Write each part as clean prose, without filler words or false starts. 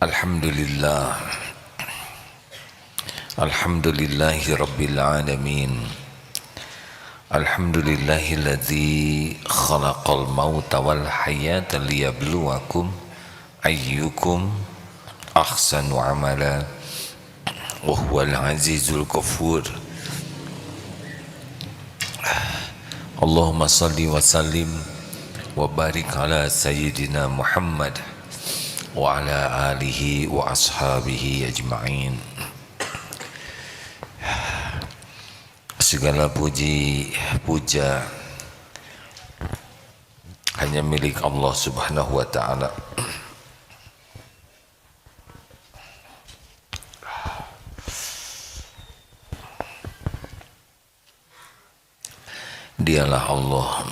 Alhamdulillah. Alhamdulillahi Rabbil Alamin. Alhamdulillahilladzi khalaqal mauta wal hayata liyabluwakum ayyukum ahsanu amala wa huwal azizul ghafur. Allahumma salli wa sallim wa barik ala sayyidina Muhammad wa ala alihi wa ashabihi ajma'in. Segala puji puja hanya milik Allah Subhanahu wa ta'ala. Dialah Allah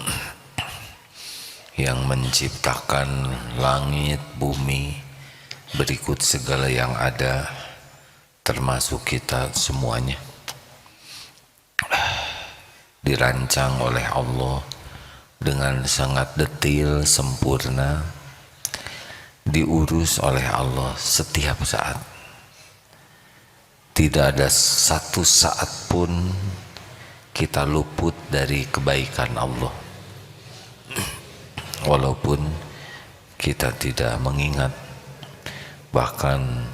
yang menciptakan langit, bumi, berikut segala yang ada, termasuk kita semuanya. Dirancang oleh Allah dengan sangat detail, sempurna, diurus oleh Allah setiap saat. Tidak ada satu saat pun kita luput dari kebaikan Allah, walaupun kita tidak mengingat, bahkan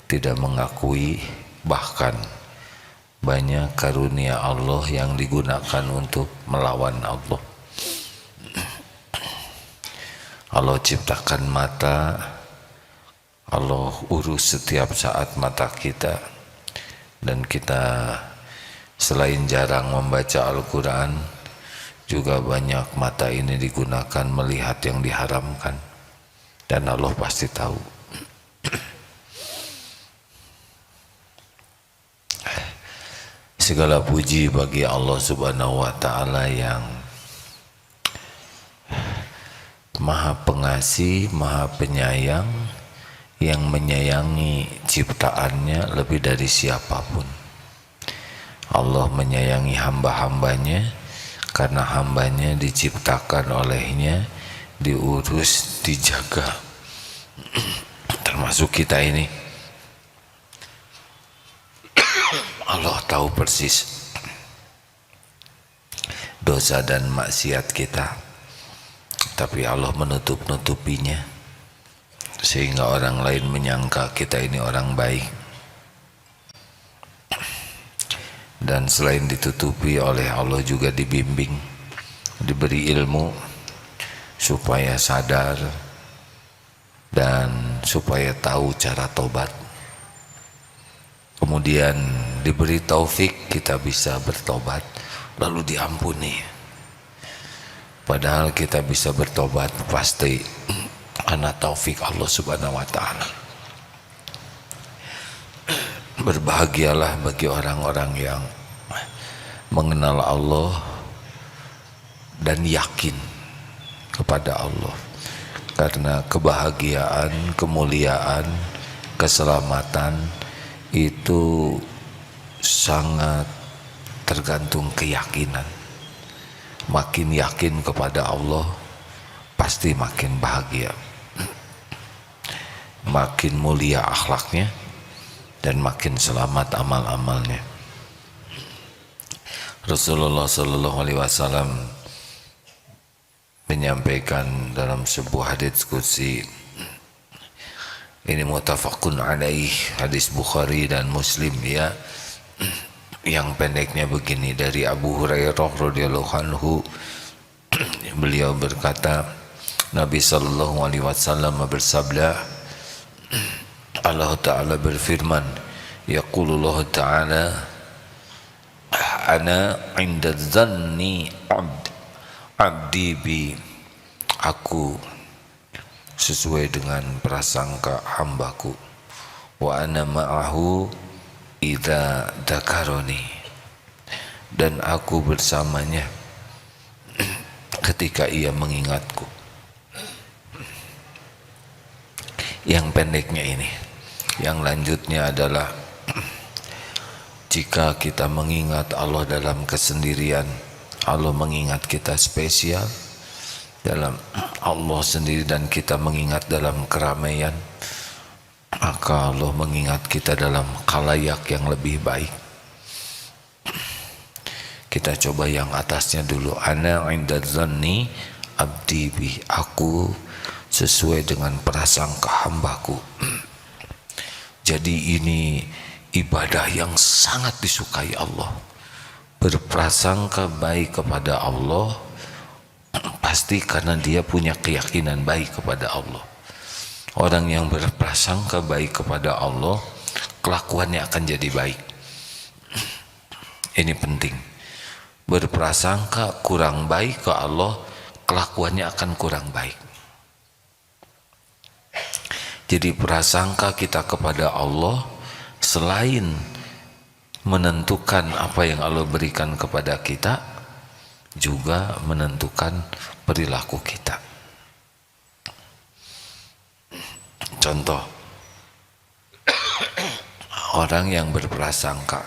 tidak mengakui, bahkan banyak karunia Allah yang digunakan untuk melawan Allah. Allah ciptakan mata, Allah urus setiap saat mata kita, dan kita selain jarang membaca Al-Quran, juga banyak mata ini digunakan melihat yang diharamkan, dan Allah pasti tahu. Segala puji bagi Allah Subhanahu wa ta'ala yang Maha Pengasih, Maha Penyayang, yang menyayangi ciptaannya lebih dari siapapun. Allah menyayangi hamba-hambanya karena hambanya diciptakan olehnya, diurus, dijaga, termasuk kita ini. Allah tahu persis dosa dan maksiat kita, tapi Allah menutup-nutupinya sehingga orang lain menyangka kita ini orang baik. Dan selain ditutupi oleh Allah, juga dibimbing, diberi ilmu supaya sadar dan supaya tahu cara tobat. Kemudian diberi taufik kita bisa bertobat lalu diampuni. Padahal kita bisa bertobat pasti karena taufik Allah Subhanahu wa ta'ala. Berbahagialah bagi orang-orang yang mengenal Allah dan yakin kepada Allah, karena kebahagiaan, kemuliaan, keselamatan itu sangat tergantung keyakinan. Makin yakin kepada Allah, pasti makin bahagia, makin mulia akhlaknya, dan makin selamat amal-amalnya. Rasulullah Sallallahu Alaihi Wasallam menyampaikan dalam sebuah hadits qudsi, ini muttafaqun alaih, hadis Bukhari dan Muslim, ya, yang pendeknya begini, dari Abu Hurairah radhiyallahu anhu, beliau berkata, Nabi sallallahu alaihi wasallam bersabda, Allah Ta'ala berfirman, yaqulullah Ta'ala, ana inda dhanni abdi bi, aku sesuai dengan prasangka hambaku, wa ana ma'ahu idza dzakaroni, dan aku bersamanya ketika ia mengingatku. Yang pendeknya ini. Yang lanjutnya adalah jika kita mengingat Allah dalam kesendirian, Allah mengingat kita spesial dalam Allah sendiri, dan kita mengingat dalam keramaian, maka Allah mengingat kita dalam khalayak yang lebih baik. Kita coba yang atasnya dulu. Ana 'inda dzanni abdi bi, aku sesuai dengan prasangka hambaku. Jadi ini ibadah yang sangat disukai Allah. Berprasangka baik kepada Allah pasti karena dia punya keyakinan baik kepada Allah. Orang yang berprasangka baik kepada Allah, kelakuannya akan jadi baik. Ini penting. Berprasangka kurang baik ke Allah, kelakuannya akan kurang baik. Jadi prasangka kita kepada Allah selain menentukan apa yang Allah berikan kepada kita, juga menentukan perilaku kita. Contoh, orang yang berprasangka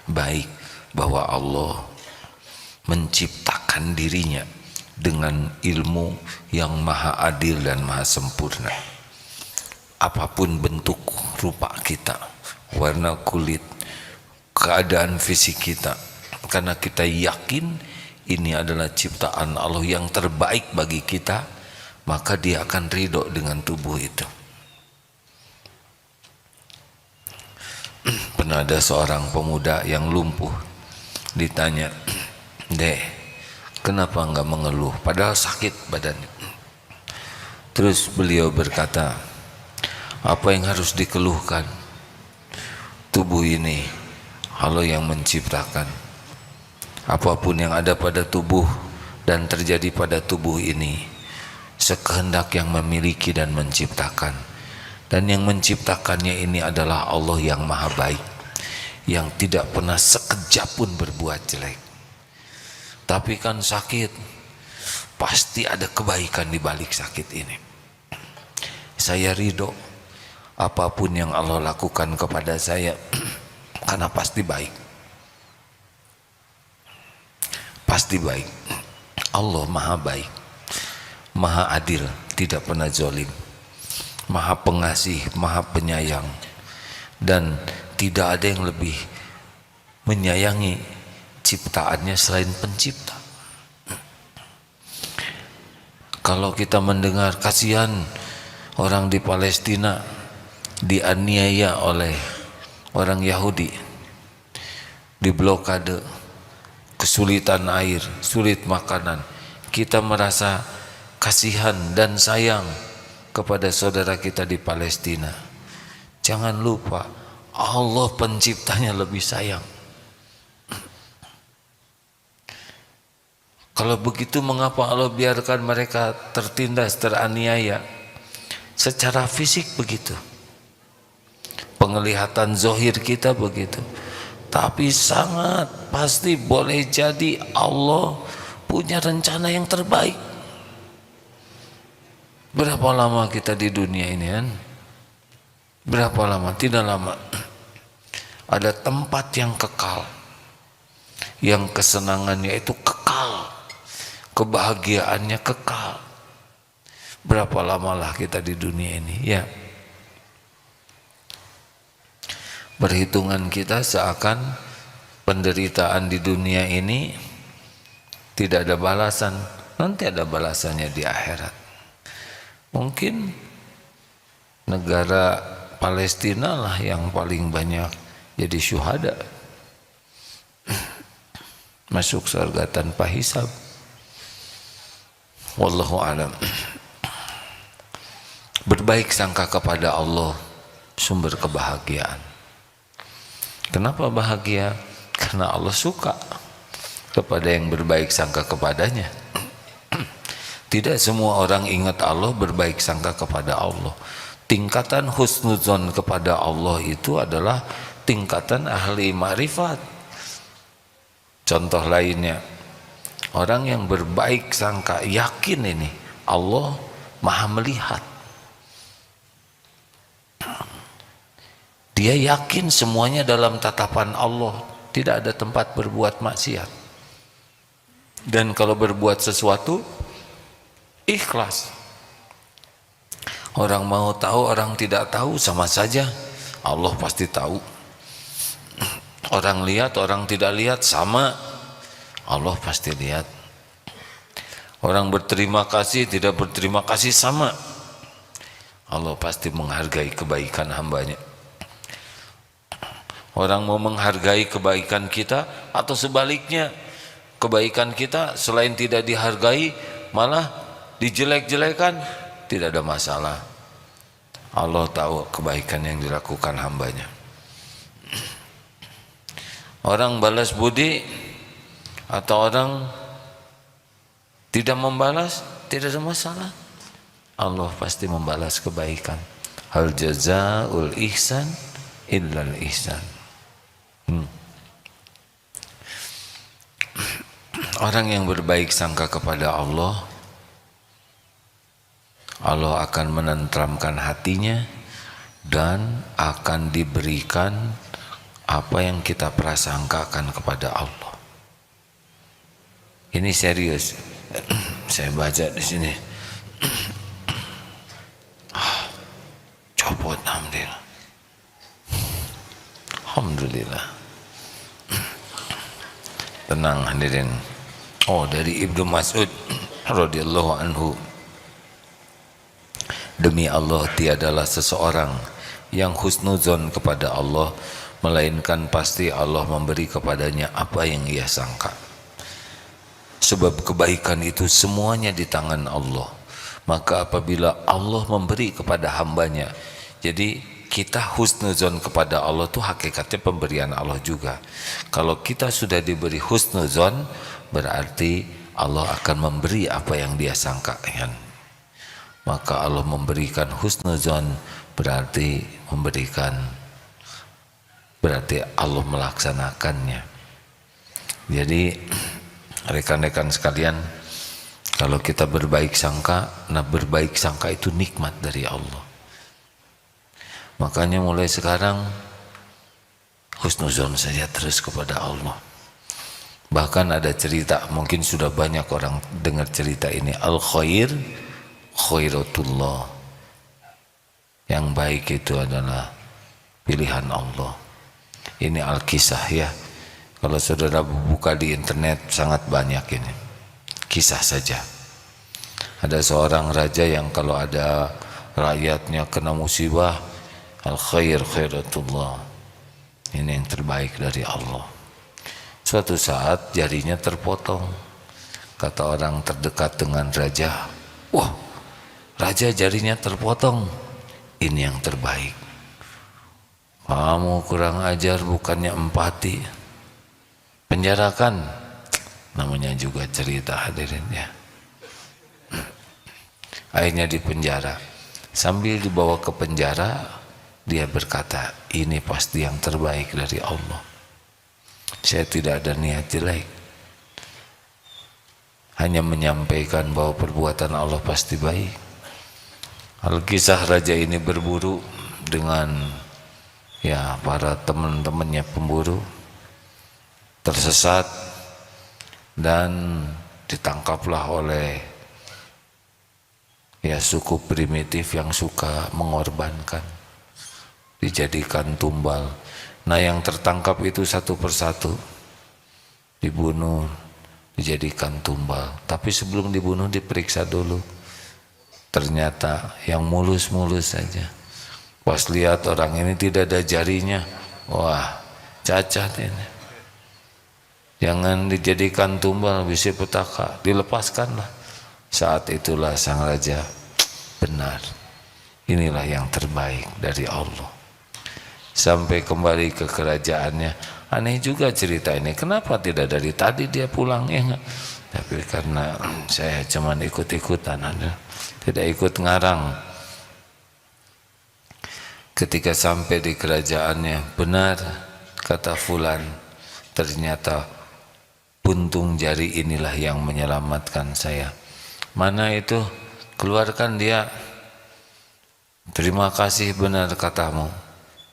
baik bahwa Allah menciptakan dirinya dengan ilmu yang maha adil dan maha sempurna. Apapun bentuk rupa kita, warna kulit, keadaan fisik kita, karena kita yakin ini adalah ciptaan Allah yang terbaik bagi kita, maka dia akan ridho dengan tubuh itu. Pernah ada seorang pemuda yang lumpuh, ditanya, "Dek, kenapa enggak mengeluh? Padahal sakit badannya." Terus beliau berkata, "Apa yang harus dikeluhkan? Tubuh ini Allah yang menciptakan. Apapun yang ada pada tubuh dan terjadi pada tubuh ini, sekehendak yang memiliki dan menciptakan. Dan yang menciptakannya ini adalah Allah yang maha baik, yang tidak pernah sekejap pun berbuat jelek. Tapi kan sakit, pasti ada kebaikan di balik sakit ini. Saya ridho apapun yang Allah lakukan kepada saya, karena pasti baik. Pasti baik. Allah maha baik, maha adil, tidak pernah zalim, maha pengasih, maha penyayang, dan tidak ada yang lebih menyayangi ciptaannya selain pencipta." Kalau kita mendengar kasihan orang di Palestina dianiaya oleh orang Yahudi, diblokade, kesulitan air, sulit makanan, kita merasa kasihan dan sayang kepada saudara kita di Palestina. Jangan lupa, Allah penciptanya lebih sayang. Kalau begitu, mengapa Allah biarkan mereka tertindas, teraniaya? Secara fisik begitu, penglihatan zohir kita begitu, tapi sangat pasti boleh jadi Allah punya rencana yang terbaik. Berapa lama kita di dunia ini kan? Berapa lama? Tidak lama. Ada tempat yang kekal, yang kesenangannya itu kekal, kebahagiaannya kekal. Berapa lamalah kita di dunia ini, ya? Perhitungan kita seakan penderitaan di dunia ini tidak ada balasan. Nanti ada balasannya di akhirat. Mungkin negara Palestina lah yang paling banyak jadi syuhada, masuk surga tanpa hisab. Wallahu a'lam. Berbaik sangka kepada Allah sumber kebahagiaan. Kenapa bahagia? Karena Allah suka kepada yang berbaik sangka kepadanya. Tidak semua orang ingat Allah, berbaik sangka kepada Allah. Tingkatan husnudzon kepada Allah itu adalah tingkatan ahli ma'rifat. Contoh lainnya, orang yang berbaik sangka, yakin ini Allah maha melihat. Dia yakin semuanya dalam tatapan Allah, tidak ada tempat berbuat maksiat. Dan kalau berbuat sesuatu, ikhlas. Orang mau tahu, orang tidak tahu sama saja. Allah pasti tahu. Orang lihat, orang tidak lihat sama. Allah pasti lihat. Orang berterima kasih, tidak berterima kasih sama. Allah pasti menghargai kebaikan hambanya. Orang mau menghargai kebaikan kita atau sebaliknya, kebaikan kita selain tidak dihargai malah dijelek-jelekan, tidak ada masalah. Allah tahu kebaikan yang dilakukan hambanya. Orang balas budi atau orang tidak membalas, tidak ada masalah. Allah pasti membalas kebaikan. Hal jazaa'ul ihsan illal ihsan. Orang yang berbaik sangka kepada Allah, Allah akan menenteramkan hatinya dan akan diberikan apa yang kita prasangkakan kepada Allah. Ini serius. Saya baca di sini. Copot, alhamdulillah. Alhamdulillah. Tenang hadirin. Oh, dari Ibnu Mas'ud radhiyallahu anhu. Demi Allah, tiadalah seseorang yang husnuzon kepada Allah, melainkan pasti Allah memberi kepadanya apa yang ia sangka. Sebab kebaikan itu semuanya di tangan Allah. Maka apabila Allah memberi kepada hambanya, jadi kita husnuzon kepada Allah itu hakikatnya pemberian Allah juga. Kalau kita sudah diberi husnuzon, berarti Allah akan memberi apa yang dia sangkakan. Maka Allah memberikan husnuzon berarti Allah melaksanakannya. Jadi rekan-rekan sekalian, kalau kita berbaik sangka, nah berbaik sangka itu nikmat dari Allah. Makanya mulai sekarang husnuzon saja terus kepada Allah. Bahkan ada cerita, mungkin sudah banyak orang dengar cerita ini, al-khair khairatullah. Yang baik itu adalah pilihan Allah. Ini al-kisah ya. Kalau saudara buka di internet sangat banyak ini. Kisah saja. Ada seorang raja yang kalau ada rakyatnya kena musibah, al-khair khairatullah. Ini yang terbaik dari Allah. Suatu saat jarinya terpotong. Kata orang terdekat dengan raja, wah, raja jarinya terpotong. Ini yang terbaik. Kamu kurang ajar, bukannya empati. Penjarakan. Namanya juga cerita hadirin ya. Akhirnya dipenjara. Sambil dibawa ke penjara, dia berkata, ini pasti yang terbaik dari Allah. Saya tidak ada niat jelek. Hanya menyampaikan bahwa perbuatan Allah pasti baik. Al-kisah raja ini berburu dengan ya para teman-temannya pemburu, tersesat dan ditangkaplah oleh ya suku primitif yang suka mengorbankan, dijadikan tumbal. Nah yang tertangkap itu satu persatu dibunuh, dijadikan tumbal. Tapi sebelum dibunuh diperiksa dulu. Ternyata yang mulus-mulus saja. Pas lihat orang ini tidak ada jarinya, wah cacat ini. Jangan dijadikan tumbal, bisi petaka, dilepaskanlah. Saat itulah sang raja, benar, inilah yang terbaik dari Allah. Sampai kembali ke kerajaannya, aneh juga cerita ini, kenapa tidak dari tadi dia pulang ya enggak? Tapi karena saya cuman ikut-ikutan, tidak ikut ngarang. Ketika sampai di kerajaannya, benar kata fulan, ternyata puntung jari inilah yang menyelamatkan saya. Mana itu? Keluarkan dia. Terima kasih, benar katamu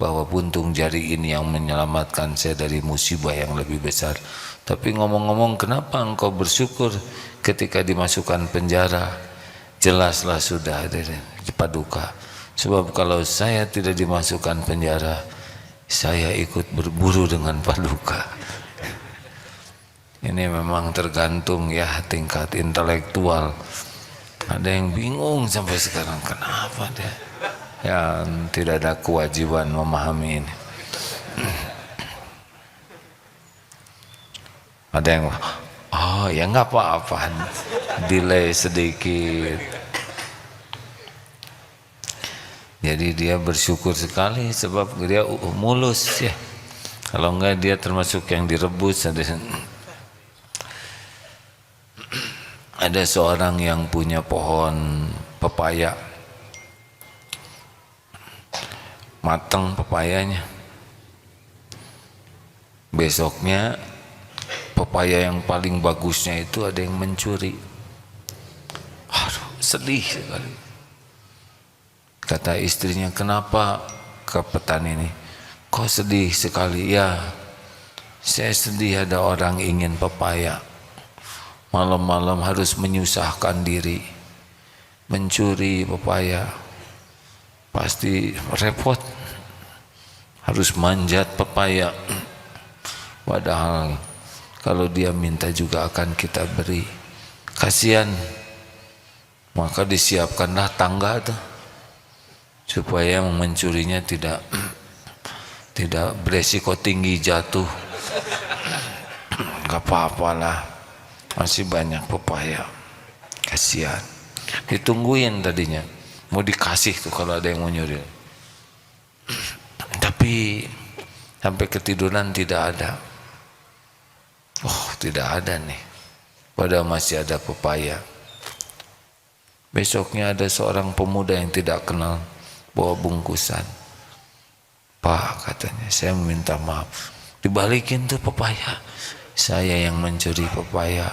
bahwa puntung jari ini yang menyelamatkan saya dari musibah yang lebih besar. Tapi ngomong-ngomong, kenapa engkau bersyukur ketika dimasukkan penjara? jelaslah sudah hadirin Paduka. Sebab kalau saya tidak dimasukkan penjara, saya ikut berburu dengan Paduka. Ini memang tergantung ya tingkat intelektual. Ada yang bingung sampai sekarang, kenapa dia ya tidak ada kewajiban memahami ini. Ada yang oh ya nggak apa-apa, delay sedikit. Jadi dia bersyukur sekali sebab dia mulus ya. Kalau enggak dia termasuk yang direbus. Ada seorang yang punya pohon pepaya, matang pepayanya. Besoknya pepaya yang paling bagusnya itu ada yang mencuri. Aduh, sedih sekali. Kata istrinya, kenapa ke petani ini? Kok sedih sekali? Ya, saya sedih ada orang ingin pepaya. Malam-malam harus menyusahkan diri mencuri pepaya, pasti repot, harus manjat pepaya, padahal kalau dia minta juga akan kita beri. Kasihan, maka disiapkanlah tangga tuh supaya mencurinya tidak beresiko tinggi jatuh. Gak apa-apalah, masih banyak pepaya. Kasihan, ditungguin tadinya mau dikasih tuh kalau ada yang mau nyuri, tapi sampai ketiduran tidak ada. Oh, tidak ada nih, padahal masih ada pepaya. Besoknya ada seorang pemuda yang tidak kenal bawa bungkusan. Pak, katanya, saya meminta maaf, dibalikin tuh pepaya, saya yang mencuri pepaya.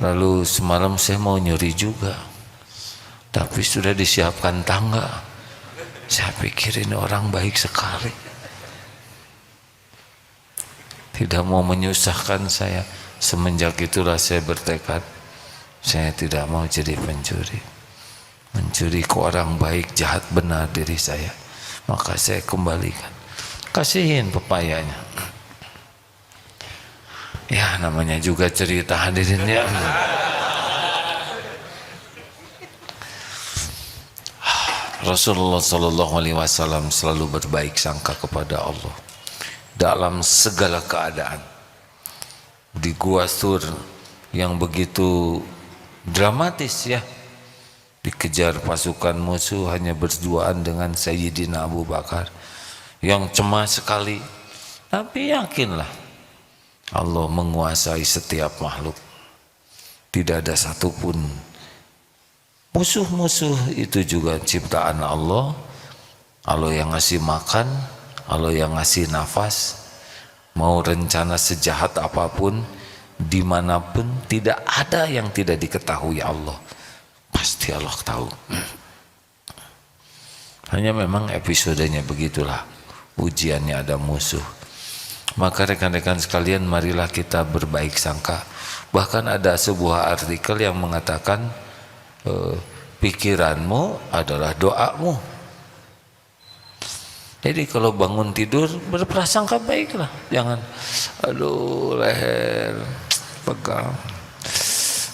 Lalu semalam saya mau nyuri juga, tapi sudah disiapkan tangga. Saya pikir ini orang baik sekali, tidak mau menyusahkan saya. Semenjak itulah saya bertekad, saya tidak mau jadi pencuri. Mencuri ke orang baik, jahat benar diri saya, maka saya kembalikan. Kasihin pepayanya. Ya namanya juga cerita hadirin ya. Rasulullah SAW selalu berbaik sangka kepada Allah dalam segala keadaan. Di Gua Thur yang begitu dramatis ya, dikejar pasukan musuh, hanya berduaan dengan Sayyidina Abu Bakar yang cemas sekali, tapi yakinlah Allah menguasai setiap makhluk. Tidak ada satupun musuh-musuh itu juga ciptaan Allah. Allah yang ngasih makan, Allah yang ngasih nafas. Mau rencana sejahat apapun, dimanapun, tidak ada yang tidak diketahui Allah. Pasti Allah tahu. Hanya memang episodenya begitulah, ujiannya ada musuh. Maka rekan-rekan sekalian, marilah kita berbaik sangka. Bahkan ada sebuah artikel yang mengatakan pikiranmu adalah doamu. Jadi kalau bangun tidur berprasangka baiklah, jangan aduh leher pegang,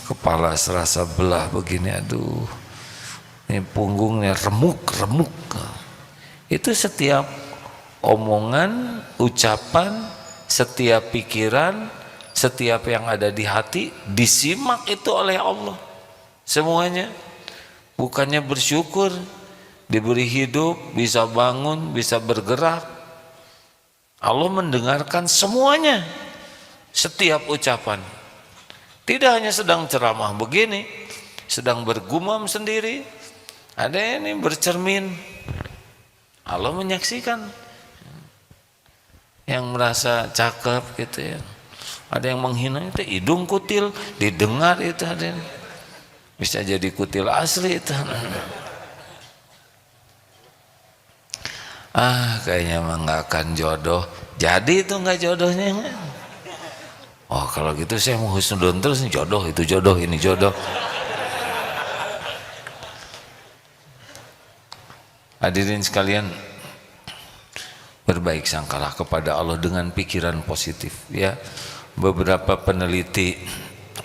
kepala serasa belah begini, aduh ini punggungnya remuk. Itu setiap omongan, ucapan, setiap pikiran, setiap yang ada di hati disimak itu oleh Allah semuanya. Bukannya bersyukur diberi hidup, bisa bangun, bisa bergerak. Allah mendengarkan semuanya, setiap ucapan. Tidak hanya sedang ceramah begini, sedang bergumam sendiri, ada ini bercermin, Allah menyaksikan. Yang merasa cakep gitu ya, ada yang menghina itu hidung kutil, didengar itu ada, bisa jadi kutil asli itu. Kayaknya mah nggak akan jodoh, jadi itu nggak jodohnya. Oh kalau gitu saya mau husnudon terus, jodoh itu jodoh, ini jodoh. Hadirin sekalian, berbaik sangkalah kepada Allah dengan pikiran positif ya. Beberapa peneliti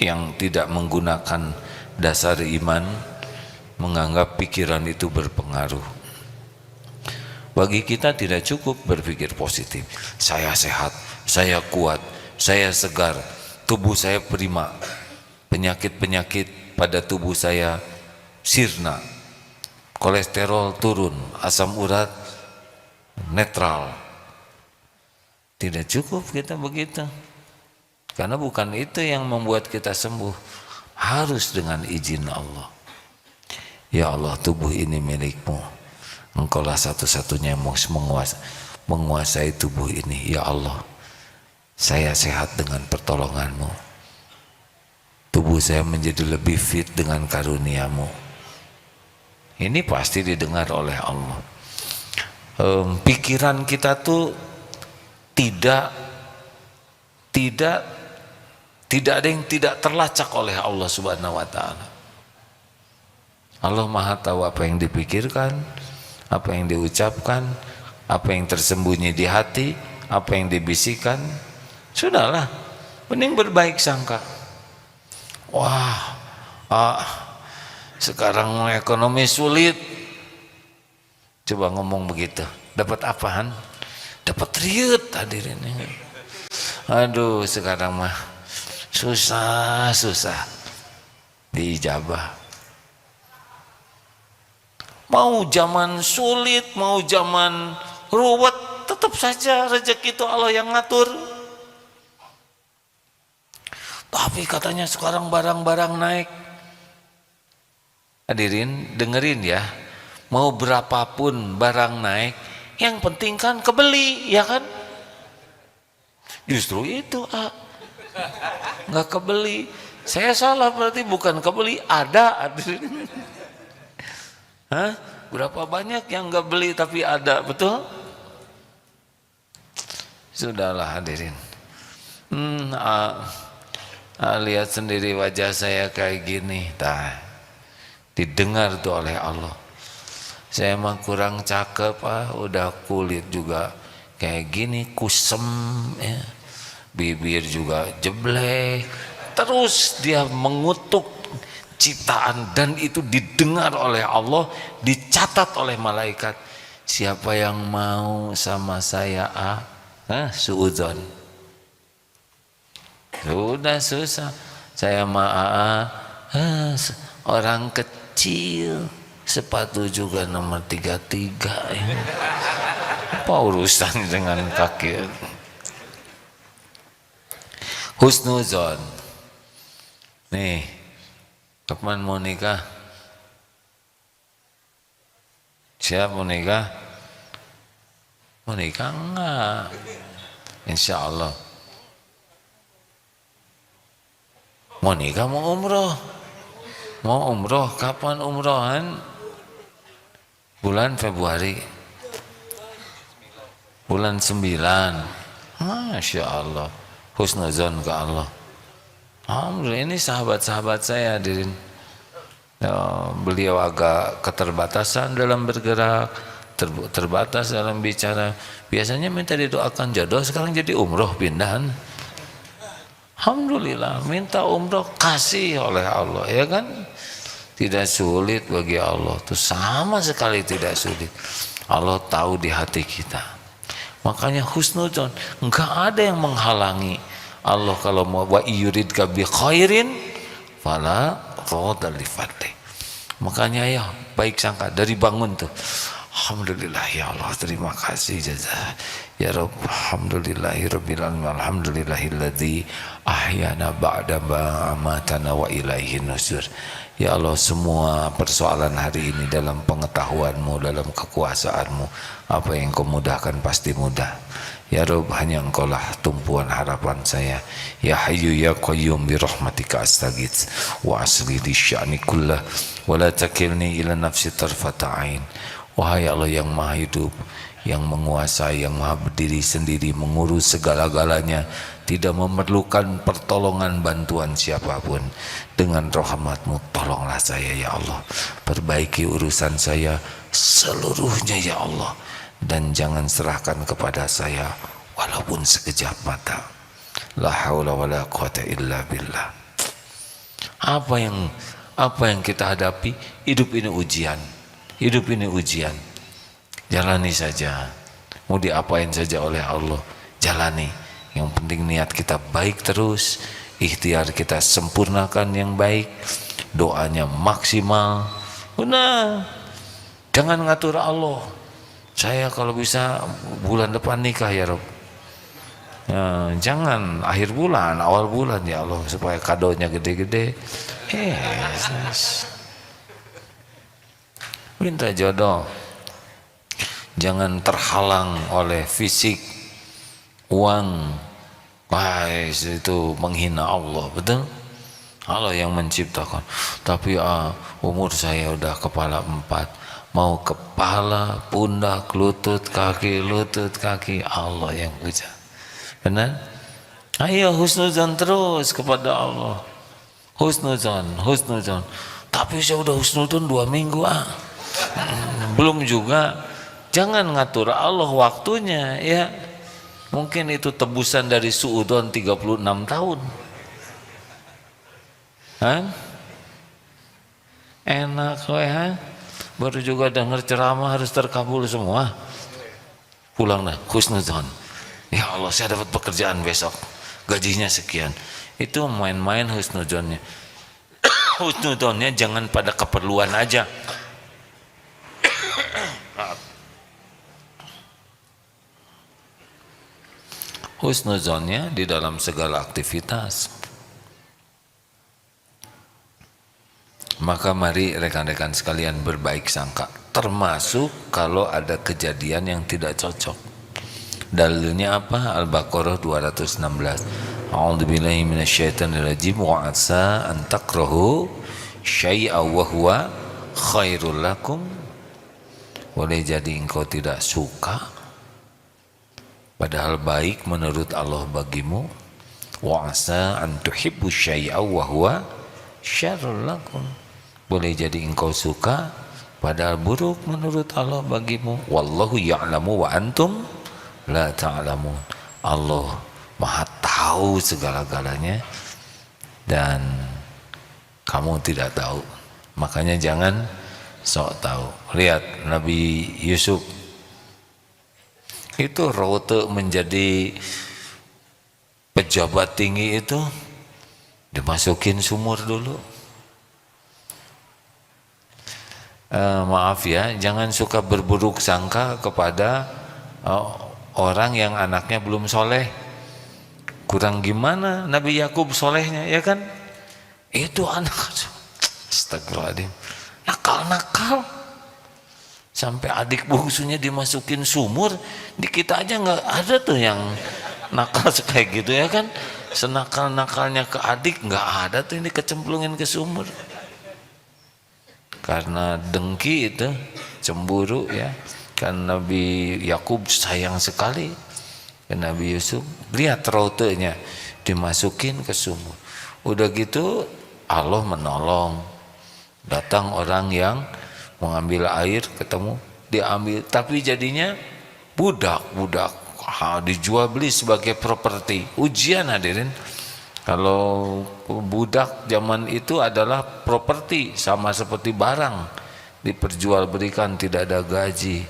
yang tidak menggunakan dasar iman menganggap pikiran itu berpengaruh. Bagi kita tidak cukup berpikir positif. Saya sehat, saya kuat, saya segar, tubuh saya prima, penyakit-penyakit pada tubuh saya sirna, kolesterol turun, asam urat netral. Tidak cukup kita begitu, karena bukan itu yang membuat kita sembuh. Harus dengan izin Allah. Ya Allah, tubuh ini milikmu, Engkaulah satu-satunya yang menguasai tubuh ini. Ya Allah, saya sehat dengan pertolonganmu, tubuh saya menjadi lebih fit dengan karuniamu. Ini pasti didengar oleh Allah. Pikiran kita tuh tidak ada yang tidak terlacak oleh Allah Subhanahu wa Ta'ala. Allah Maha tahu apa yang dipikirkan, apa yang diucapkan, apa yang tersembunyi di hati, apa yang dibisikkan. Sudahlah, mending berbaik sangka. Wah, sekarang ekonomi sulit. Coba ngomong begitu, dapat apaan? Dapat riut, hadirin. Aduh, sekarang mah susah diijabah. Mau zaman sulit, mau zaman ruwet, tetap saja rezeki itu Allah yang ngatur. Tapi katanya sekarang barang-barang naik. Hadirin dengerin ya, mau berapapun barang naik, yang penting kan kebeli, ya kan? Justru itu nggak kebeli. Saya salah berarti, bukan kebeli, ada. Hah? Berapa banyak yang nggak beli tapi ada, betul? Sudahlah hadirin. Lihat sendiri wajah saya kayak gini, didengar tuh oleh Allah. Saya mah kurang cakep, udah kulit juga kayak gini, kusem ya. Bibir juga jeblek. Terus dia mengutuk ciptaan, dan itu didengar oleh Allah, dicatat oleh malaikat. Siapa yang mau sama saya suudzon. Sudah susah. Saya orang kecil, sepatu juga nomor 33 ini. Apa urusan dengan kaki? Husnuzon. Nih, kapan mau nikah? Siap mau nikah? Mau nikah enggak? Insya Allah. Mau nikah, mau umroh? Mau umroh, kapan umrohan? Bulan Februari. Bulan 9. Masya Allah. Husnuzon ke Allah. Alhamdulillah, ini sahabat-sahabat saya hadirin. Beliau agak keterbatasan dalam bergerak, terbatas dalam bicara. Biasanya minta didoakan jodoh, sekarang jadi umroh pindahan. Alhamdulillah, minta umroh kasih oleh Allah, ya kan? Tidak sulit bagi Allah, itu sama sekali tidak sulit. Allah tahu di hati kita. Makanya husnudzon, enggak ada yang menghalangi Allah kalau mau. Wa yuridka bi khairin fala radda li fadli. Makanya ya baik sangka dari bangun tuh. Alhamdulillah ya Allah, terima kasih jazaa ya Rabb. Alhamdulillahirabbil alamin. Alhamdulillahilladzi ahyana ba'da ma amatana wa ilaihin nusur. Ya Allah, semua persoalan hari ini dalam pengetahuan-Mu, dalam kekuasaan-Mu. Apa yang Kau mudahkan pasti mudah. Ya Rabb, hanya Engkaulah tumpuan harapan saya. Ya Hayyu ya Qayyum bi rahmatika astaghits wa asli li sya'ni kullah wa la takilni ila nafsi tarfata ain. Wahai Allah yang Maha Hidup, yang menguasai, yang Maha berdiri sendiri, mengurus segala-galanya, tidak memerlukan pertolongan bantuan siapapun. Dengan rahmat-Mu tolonglah saya ya Allah, perbaiki urusan saya, seluruhnya ya Allah, dan jangan serahkan kepada saya walaupun sekejap mata. La haula wala quwata illa billah. Apa yang kita hadapi? Hidup ini ujian. Hidup ini ujian. Jalani saja. Mau diapain saja oleh Allah, jalani. Yang penting niat kita baik terus, ikhtiar kita sempurnakan yang baik, doanya maksimal. Benar. Jangan ngatur Allah. Saya kalau bisa bulan depan nikah ya Rob. Ya, jangan akhir bulan, awal bulan ya Allah, supaya kadonya gede-gede. Minta jodoh. Jangan terhalang oleh fisik, uang. Itu menghina Allah, betul? Allah yang menciptakan. Tapi umur saya udah kepala 4, mau kepala, pundak, lutut, kaki, Allah yang puja. Benar? Ayo husnuzon terus kepada Allah. Husnuzon. Tapi saya udah husnuzon 2 minggu belum juga. Jangan ngatur Allah waktunya ya. Mungkin itu tebusan dari suudon 36 tahun. Enak baru juga dengar ceramah harus terkabul semua. Pulang dah husnuzon. Ya Allah, saya dapat pekerjaan besok, gajinya sekian. Itu main-main husnuzonnya. Husnuzonnya jangan pada keperluan aja. Husnuzonnya di dalam segala aktivitas. Maka mari rekan-rekan sekalian berbaik sangka, termasuk kalau ada kejadian yang tidak cocok. Dalilnya apa? Al-Baqarah 216. A'udzubillahi minasyaitonirrajim wa 'asa an takrahu syai'an wa huwa khairul lakum. Boleh jadi engkau tidak suka padahal baik menurut Allah bagimu. Wa 'asa an tuhibbu syai'an wa huwa syarrul lakum. Boleh jadi engkau suka padahal buruk menurut Allah bagimu. Wallahu ya'lamu wa antum la ta'lamun. Allah Maha tahu segala-galanya dan kamu tidak tahu. Makanya jangan sok tahu. Lihat Nabi Yusuf itu rote menjadi pejabat tinggi itu dimasukin sumur dulu. Maaf ya, jangan suka berburuk sangka kepada orang yang anaknya belum soleh. Kurang gimana Nabi Yakub solehnya, ya kan? Itu anak, astagfirullahaladzim, nakal-nakal. Sampai adik bungsunya dimasukin sumur. Di kita aja nggak ada tuh yang nakal kayak gitu, ya kan? Senakal-nakalnya ke adik nggak ada tuh yang dikecemplungin ke sumur. Karena dengki itu, cemburu ya. Kan Nabi Yakub sayang sekali ke Nabi Yusuf. Lihat rautenya dimasukin ke sumur. Udah gitu Allah menolong. Datang orang yang mengambil air, ketemu, diambil. Tapi jadinya budak. Dijual beli sebagai properti. Ujian hadirin. Kalau budak zaman itu adalah properti, sama seperti barang, diperjualbelikan, tidak ada gaji.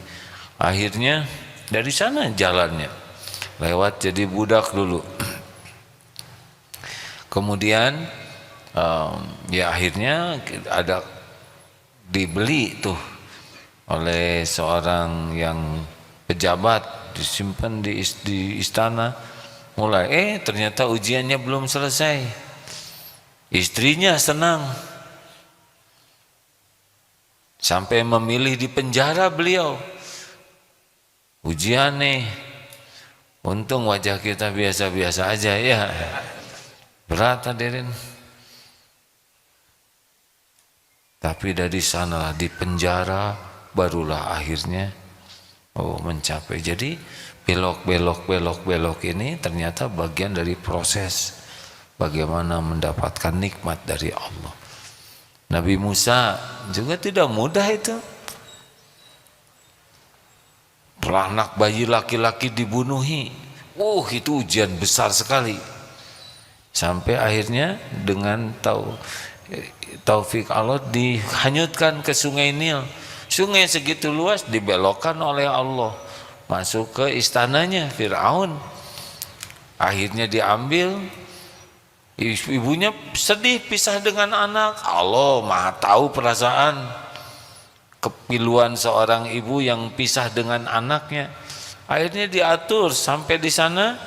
Akhirnya dari sana jalannya lewat jadi budak dulu. Kemudian ya akhirnya ada dibeli tuh oleh seorang yang pejabat, disimpan di istana. Mulai ternyata ujiannya belum selesai. Istrinya senang sampai memilih di penjara beliau. Ujian nih, untung wajah kita biasa-biasa aja ya. Berat hadirin. Tapi dari sanalah di penjara barulah akhirnya mencapai. Jadi belok ini ternyata bagian dari proses bagaimana mendapatkan nikmat dari Allah. Nabi Musa juga tidak mudah itu. anak bayi laki-laki dibunuhi. Itu ujian besar sekali. Sampai akhirnya dengan taufik Allah dihanyutkan ke sungai Nil. Sungai segitu luas dibelokkan oleh Allah masuk ke istananya Fir'aun. Akhirnya diambil. Ibunya sedih pisah dengan anak. Allah Maha tahu perasaan kepiluan seorang ibu yang pisah dengan anaknya. Akhirnya diatur sampai di sana,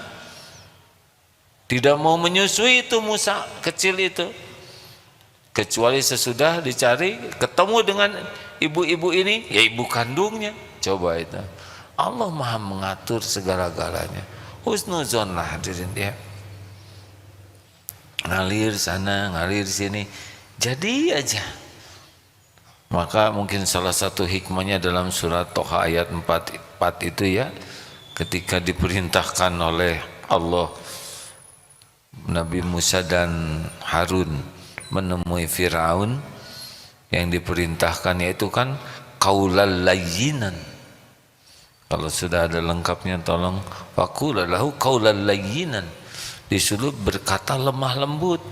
tidak mau menyusui itu Musa kecil itu, kecuali sesudah dicari ketemu dengan ibu-ibu ini, ya ibu kandungnya. Coba itu, Allah Maha mengatur segala-galanya. Husnuzon lah hadirin dia. Ngalir sana, ngalir sini, jadi aja. Maka mungkin salah satu hikmahnya dalam surat Toha ayat 4 itu ya, ketika diperintahkan oleh Allah Nabi Musa dan Harun menemui Fir'aun, yang diperintahkan yaitu kan qaulal layyinan. Kalau sudah ada lengkapnya tolong faqula lahu qaulal layyinan, disuruh berkata lemah lembut.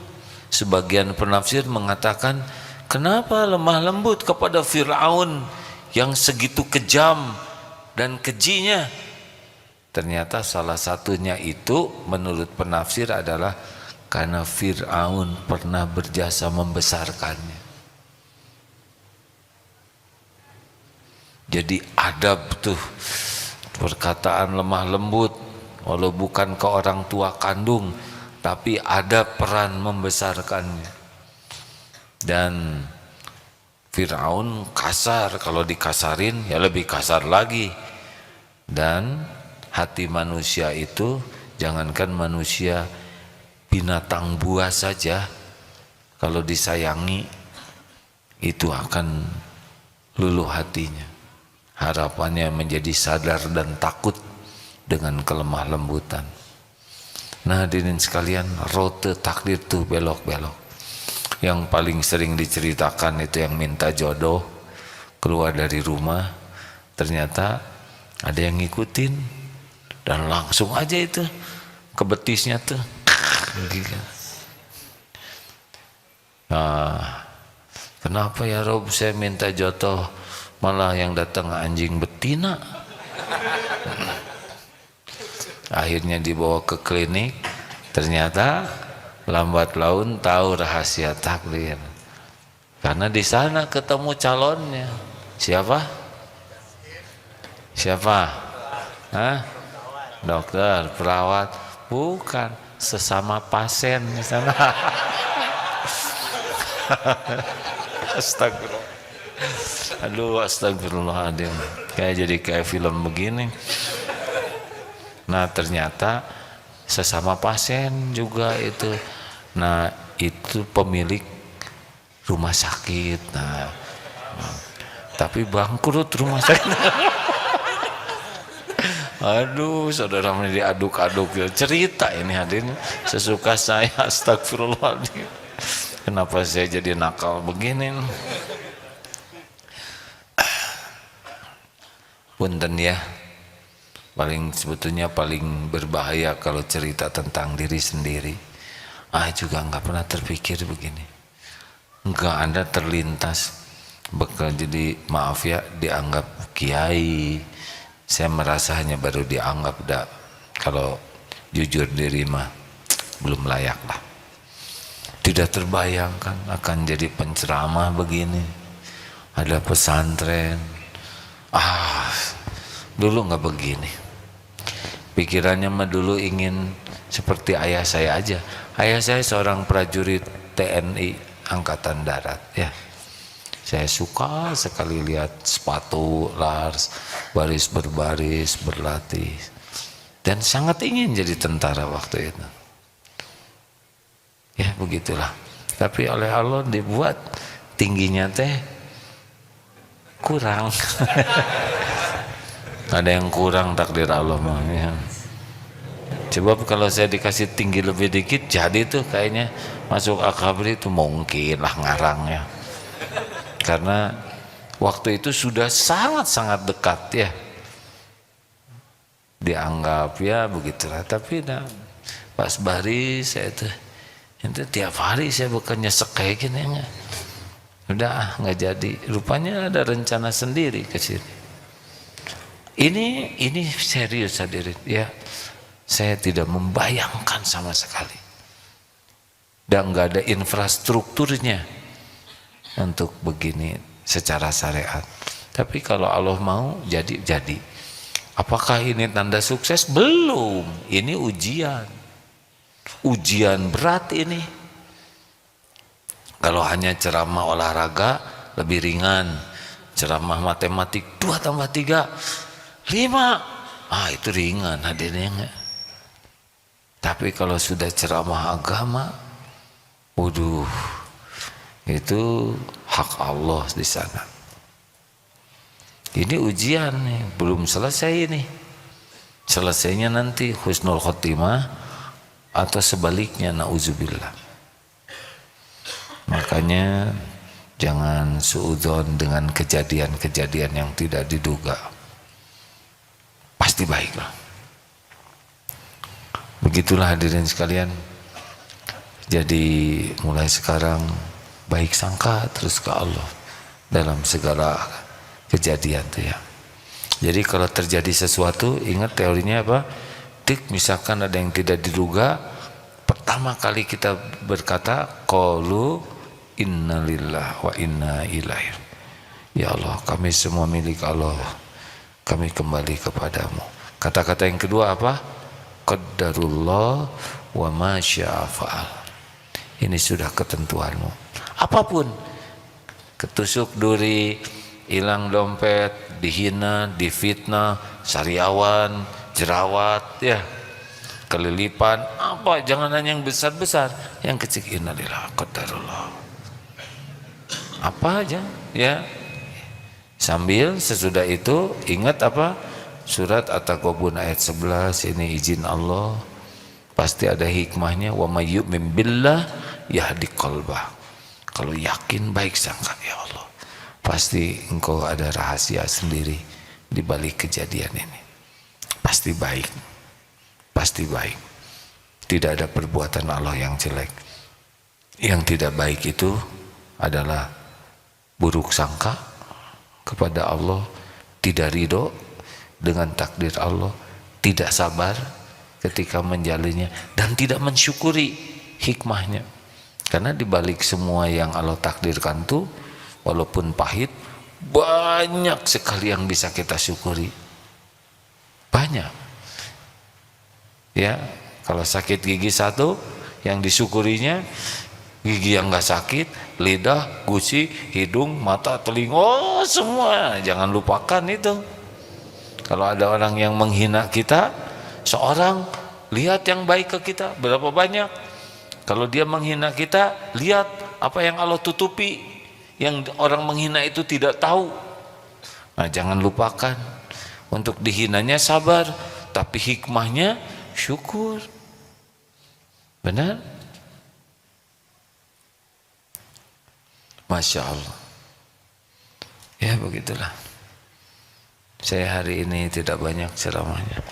Sebagian penafsir mengatakan, kenapa lemah lembut kepada Fir'aun yang segitu kejam dan kejinya? Ternyata salah satunya itu menurut penafsir adalah karena Fir'aun pernah berjasa membesarkannya. Jadi adab tuh, perkataan lemah lembut, walau bukan ke orang tua kandung, tapi ada peran membesarkannya. Dan Fir'aun kasar, kalau dikasarin ya lebih kasar lagi. Dan hati manusia itu, jangankan manusia, binatang buas saja kalau disayangi itu akan luluh hatinya. Harapannya menjadi sadar dan takut dengan kelemah lembutan. Nah hadirin sekalian, rute takdir tuh belok-belok. Yang paling sering diceritakan itu yang minta jodoh, keluar dari rumah, ternyata ada yang ngikutin dan langsung aja itu ke betisnya tuh. Nah, kenapa ya Rob saya minta jodoh malah yang datang anjing betina? Akhirnya dibawa ke klinik, ternyata lambat laun tahu rahasia takdir. Karena di sana ketemu calonnya. Siapa? Hah? Dokter, perawat? Bukan, sesama pasien di sana. Astagfirullah. Aduh, astagfirullahaladzim. Kayak film begini. Nah ternyata sesama pasien juga itu. Nah itu pemilik rumah sakit. Nah tapi bangkrut rumah sakit. Aduh, saudara ini diaduk-aduk cerita ini hadirin sesuka saya. Astagfirullahaladzim. Kenapa saya jadi nakal begini? Punten ya. Sebetulnya paling berbahaya kalau cerita tentang diri sendiri. Juga nggak pernah terpikir begini. Enggak, Anda terlintas bakal jadi, maaf ya, dianggap kiai. Saya merasa hanya baru dianggap, kalau jujur diri mah belum layak lah. Tidak terbayangkan akan jadi penceramah begini. Ada pesantren. Dulu nggak begini. Pikirannya mah dulu ingin seperti ayah saya aja. Ayah saya seorang prajurit TNI Angkatan Darat ya. Saya suka sekali lihat sepatu Lars baris berbaris berlatih, dan sangat ingin jadi tentara waktu itu. Ya begitulah. Tapi oleh Allah dibuat tingginya teh kurang. Ada yang kurang takdir Allah mah ya. Coba kalau saya dikasih tinggi lebih dikit, jadi tuh kayaknya masuk akabri itu mungkin lah ngarangnya. Karena waktu itu sudah sangat-sangat dekat ya. dianggap ya begitulah. Tapi nah, pas baris saya tuh itu tiap hari saya bukan nyesek kayak gini enggak. Udah nggak jadi. Rupanya ada rencana sendiri ke sini. Ini serius hadirin ya. Saya tidak membayangkan sama sekali. Dan nggak ada infrastrukturnya untuk begini secara syariat. Tapi kalau Allah mau jadi. Apakah ini tanda sukses? Belum. Ini ujian. Ujian berat ini. Kalau hanya ceramah olahraga lebih ringan. Ceramah matematik 2 tambah 3 5. Itu ringan hadirnya. Tapi kalau sudah ceramah agama, waduh, itu hak Allah di sana. Ini ujian nih, belum selesai ini. Selesainya nanti husnul khotimah atau sebaliknya, nauzubillah. Makanya jangan suudzon dengan kejadian-kejadian yang tidak diduga. Pasti baiklah. Begitulah hadirin sekalian. Jadi mulai sekarang baik sangka terus ke Allah dalam segala kejadian tuh ya. Jadi kalau terjadi sesuatu, ingat teorinya apa? Misalkan ada yang tidak diduga, pertama kali kita berkata qalu innalillah wa inna ilaihi. Ya Allah, kami semua milik Allah, kami kembali kepadamu. Kata-kata yang kedua apa? Qaddarullah wa ma syaa fa'al. Ini sudah ketentuanmu. Apapun, ketusuk duri, hilang dompet, dihina, difitnah, sariawan, jerawat, ya, kelilipan, apa, jangan hanya yang besar-besar, yang kecil, innalillah qadarullah. Apa aja, ya. Sambil sesudah itu ingat apa? Surat At-Taghabun ayat 11, ini izin Allah, pasti ada hikmahnya. Wa may yu'min billah yahdi qalbah. Kalau yakin baik sangka, ya Allah, pasti engkau ada rahasia sendiri di balik kejadian ini. Pasti baik. Pasti baik. Tidak ada perbuatan Allah yang jelek. Yang tidak baik itu adalah buruk sangka kepada Allah, tidak ridho dengan takdir Allah, tidak sabar ketika menjalannya, dan tidak mensyukuri hikmahnya. Karena di balik semua yang Allah takdirkan tuh, walaupun pahit, banyak sekali yang bisa kita syukuri. Banyak. Ya, kalau sakit gigi satu, yang disyukurinya gigi yang nggak sakit, lidah, gusi, hidung, mata, telinga, semua. Jangan lupakan itu. Kalau ada orang yang menghina kita, seorang, lihat yang baik ke kita berapa banyak. Kalau dia menghina kita, lihat apa yang Allah tutupi, yang orang menghina itu tidak tahu. Nah, jangan lupakan, untuk dihinanya sabar, tapi hikmahnya syukur. Benar? Masya Allah. Ya begitulah. Saya hari ini tidak banyak ceramahnya.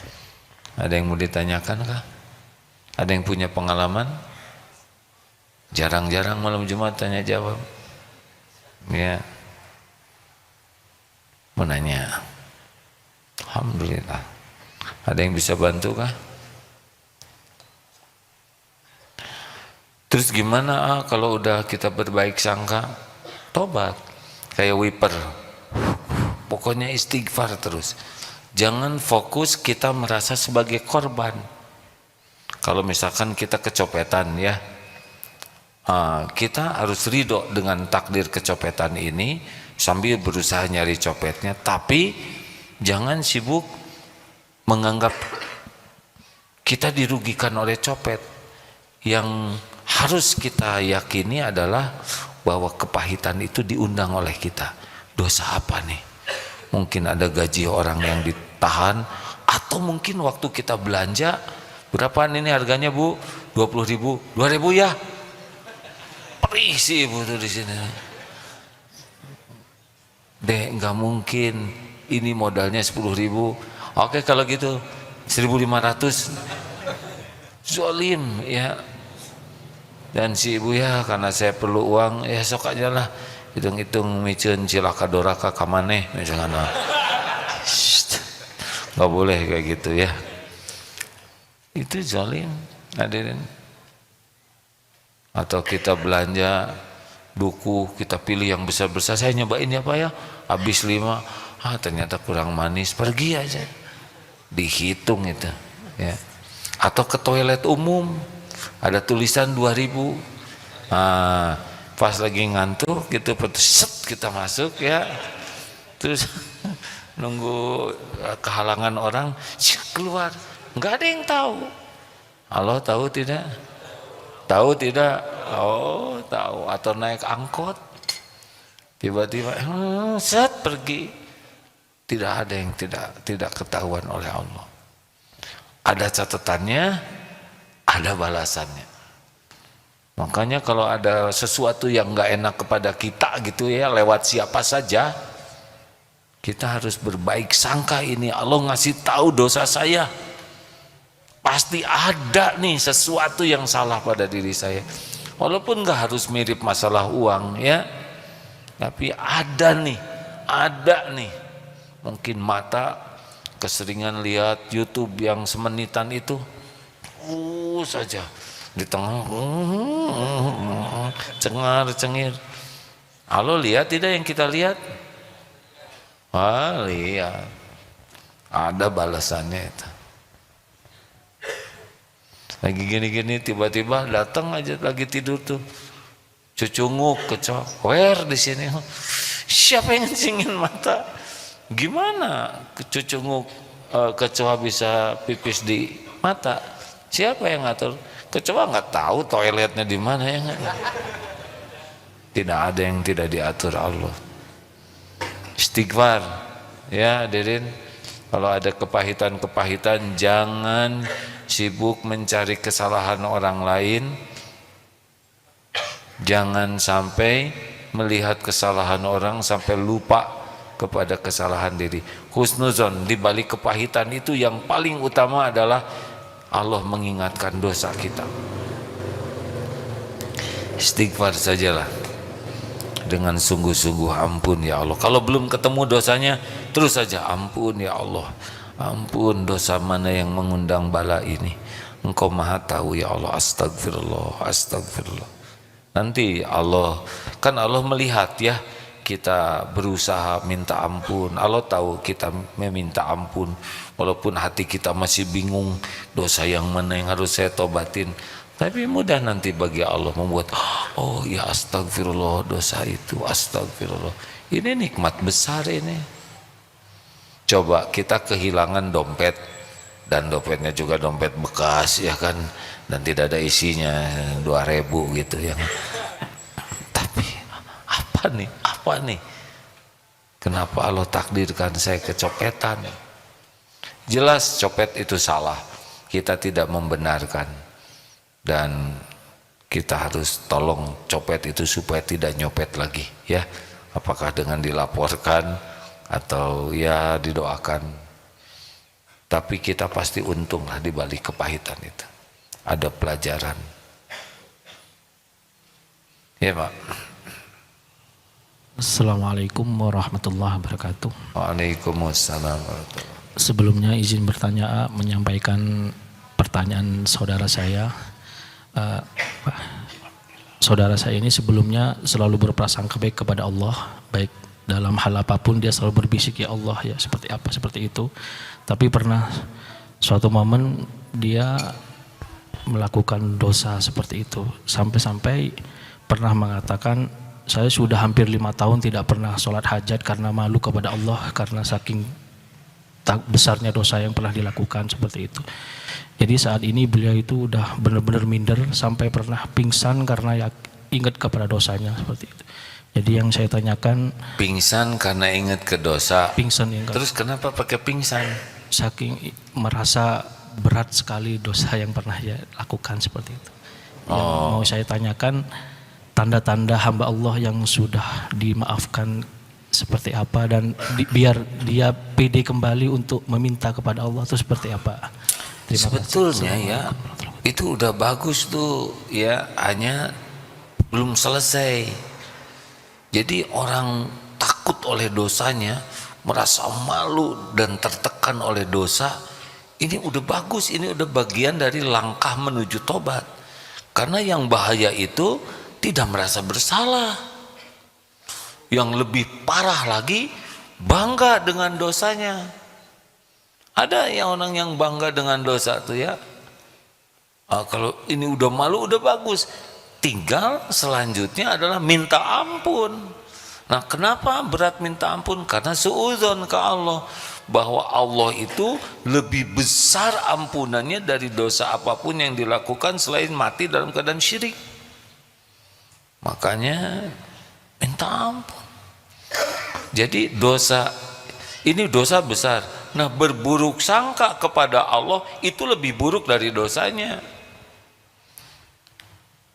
Ada yang mau ditanyakan kah? Ada yang punya pengalaman? Jarang-jarang malam Jumat tanya jawab. Ya, mau nanya. Alhamdulillah. Ada yang bisa bantu kah? Terus gimana kalau udah kita berbaik sangka? Tobat. Kayak wiper. Pokoknya istighfar terus. Jangan fokus kita merasa sebagai korban. Kalau misalkan kita kecopetan ya, kita harus ridho dengan takdir kecopetan ini sambil berusaha nyari copetnya, tapi jangan sibuk menganggap kita dirugikan oleh copet. Yang harus kita yakini adalah bahwa kepahitan itu diundang oleh kita. Dosa apa nih? Mungkin ada gaji orang yang ditahan, atau mungkin waktu kita belanja, berapaan ini harganya Bu? 20.000, 2.000 ya? Perih sih Ibu tuh di sini. Dek, nggak mungkin, ini modalnya 10.000. Oke kalau gitu 1.500. Zolim ya. Dan si ibu ya karena saya perlu uang ya sok aja lah, hitung-hitung micen cilaka doraka kamaneh misalnya. Nggak boleh kayak gitu ya, itu zalim hadirin. Atau kita belanja buku, kita pilih yang besar-besar, saya nyobain ya Pak ya, habis 5, ternyata kurang manis, pergi aja, dihitung itu ya. Atau ke toilet umum ada tulisan 2.000, pas lagi ngantuk gitu set kita masuk ya, terus nunggu kehalangan orang keluar, nggak ada yang tahu. Allah tahu tidak? Tahu tidak? Oh tahu. Atau naik angkot tiba-tiba set pergi, tidak ada yang tidak ketahuan oleh Allah. Ada catatannya, ada balasannya. Makanya kalau ada sesuatu yang nggak enak kepada kita gitu ya, lewat siapa saja, kita harus berbaik sangka. Ini Allah ngasih tahu dosa saya, pasti ada nih sesuatu yang salah pada diri saya. Walaupun nggak harus mirip masalah uang ya, tapi ada nih. Mungkin mata keseringan lihat YouTube yang semenitan itu, saja di tengah cengar-cengir. Allah lihat tidak yang kita lihat? Lihat, ada balasannya itu. Lagi gini-gini tiba-tiba datang aja, lagi tidur tuh cucunguk kecoa, di sini. Siapa yang ngencingin mata? Gimana cucunguk kecoa bisa pipis di mata? Siapa yang ngatur? Kecoa nggak tahu toiletnya di mana ya nggak? Tidak ada yang tidak diatur Allah. Istighfar ya hadirin. Kalau ada kepahitan jangan sibuk mencari kesalahan orang lain, jangan sampai melihat kesalahan orang sampai lupa kepada kesalahan diri. Husnuzon, di balik kepahitan itu yang paling utama adalah Allah mengingatkan dosa kita. Istighfar sajalah dengan sungguh-sungguh, ampun ya Allah. Kalau belum ketemu dosanya, terus saja ampun ya Allah, ampun dosa mana yang mengundang bala ini, Engkau maha tahu ya Allah. Astagfirullah, astagfirullah. Nanti Allah melihat ya, kita berusaha minta ampun, Allah tahu kita meminta ampun, walaupun hati kita masih bingung dosa yang mana yang harus saya tobatin. Tapi mudah nanti bagi Allah membuat, oh ya astagfirullah, dosa itu astagfirullah. Ini nikmat besar ini. Coba kita kehilangan dompet, dan dompetnya juga dompet bekas ya kan, dan tidak ada isinya 2.000 gitu ya. Tapi apa nih? Kenapa Allah takdirkan saya kecopetan? Jelas copet itu salah, kita tidak membenarkan. Dan kita harus tolong copet itu supaya tidak nyopet lagi ya. Apakah dengan dilaporkan atau ya didoakan. Tapi kita pasti untung lah di balik kepahitan itu. Ada pelajaran. Ya Pak. Assalamualaikum warahmatullahi wabarakatuh. Waalaikumsalam warahmatullahi wabarakatuh. Sebelumnya izin bertanya, menyampaikan pertanyaan saudara saya. Saudara saya ini sebelumnya selalu berprasangka baik kepada Allah, baik dalam hal apapun dia selalu berbisik ya Allah ya seperti apa seperti itu. Tapi pernah suatu momen dia melakukan dosa seperti itu, sampai pernah mengatakan, saya sudah hampir 5 tahun tidak pernah sholat hajat karena malu kepada Allah, karena saking besarnya dosa yang pernah dilakukan seperti itu. Jadi saat ini beliau itu udah benar-benar minder, sampai pernah pingsan karena ya ingat kepada dosanya seperti itu. Jadi yang saya tanyakan, pingsan karena ingat ke dosa. Pingsan yang terus kenapa pakai pingsan? Saking merasa berat sekali dosa yang pernah ya lakukan seperti itu. Yang mau saya tanyakan, tanda-tanda hamba Allah yang sudah dimaafkan seperti apa, dan biar dia pede kembali untuk meminta kepada Allah itu seperti apa? Sebetulnya ya itu udah bagus tuh ya, hanya belum selesai. Jadi orang takut oleh dosanya, merasa malu dan tertekan oleh dosa, ini udah bagus, ini udah bagian dari langkah menuju tobat. Karena yang bahaya itu tidak merasa bersalah. Yang lebih parah lagi, bangga dengan dosanya. Ada yang orang yang bangga dengan dosa tuh ya, kalau ini udah malu udah bagus, tinggal selanjutnya adalah minta ampun. Nah, kenapa berat minta ampun? Karena suudzon ke Allah, bahwa Allah itu lebih besar ampunannya dari dosa apapun yang dilakukan selain mati dalam keadaan syirik. Makanya minta ampun. Jadi dosa ini dosa besar. Nah, berburuk sangka kepada Allah itu lebih buruk dari dosanya.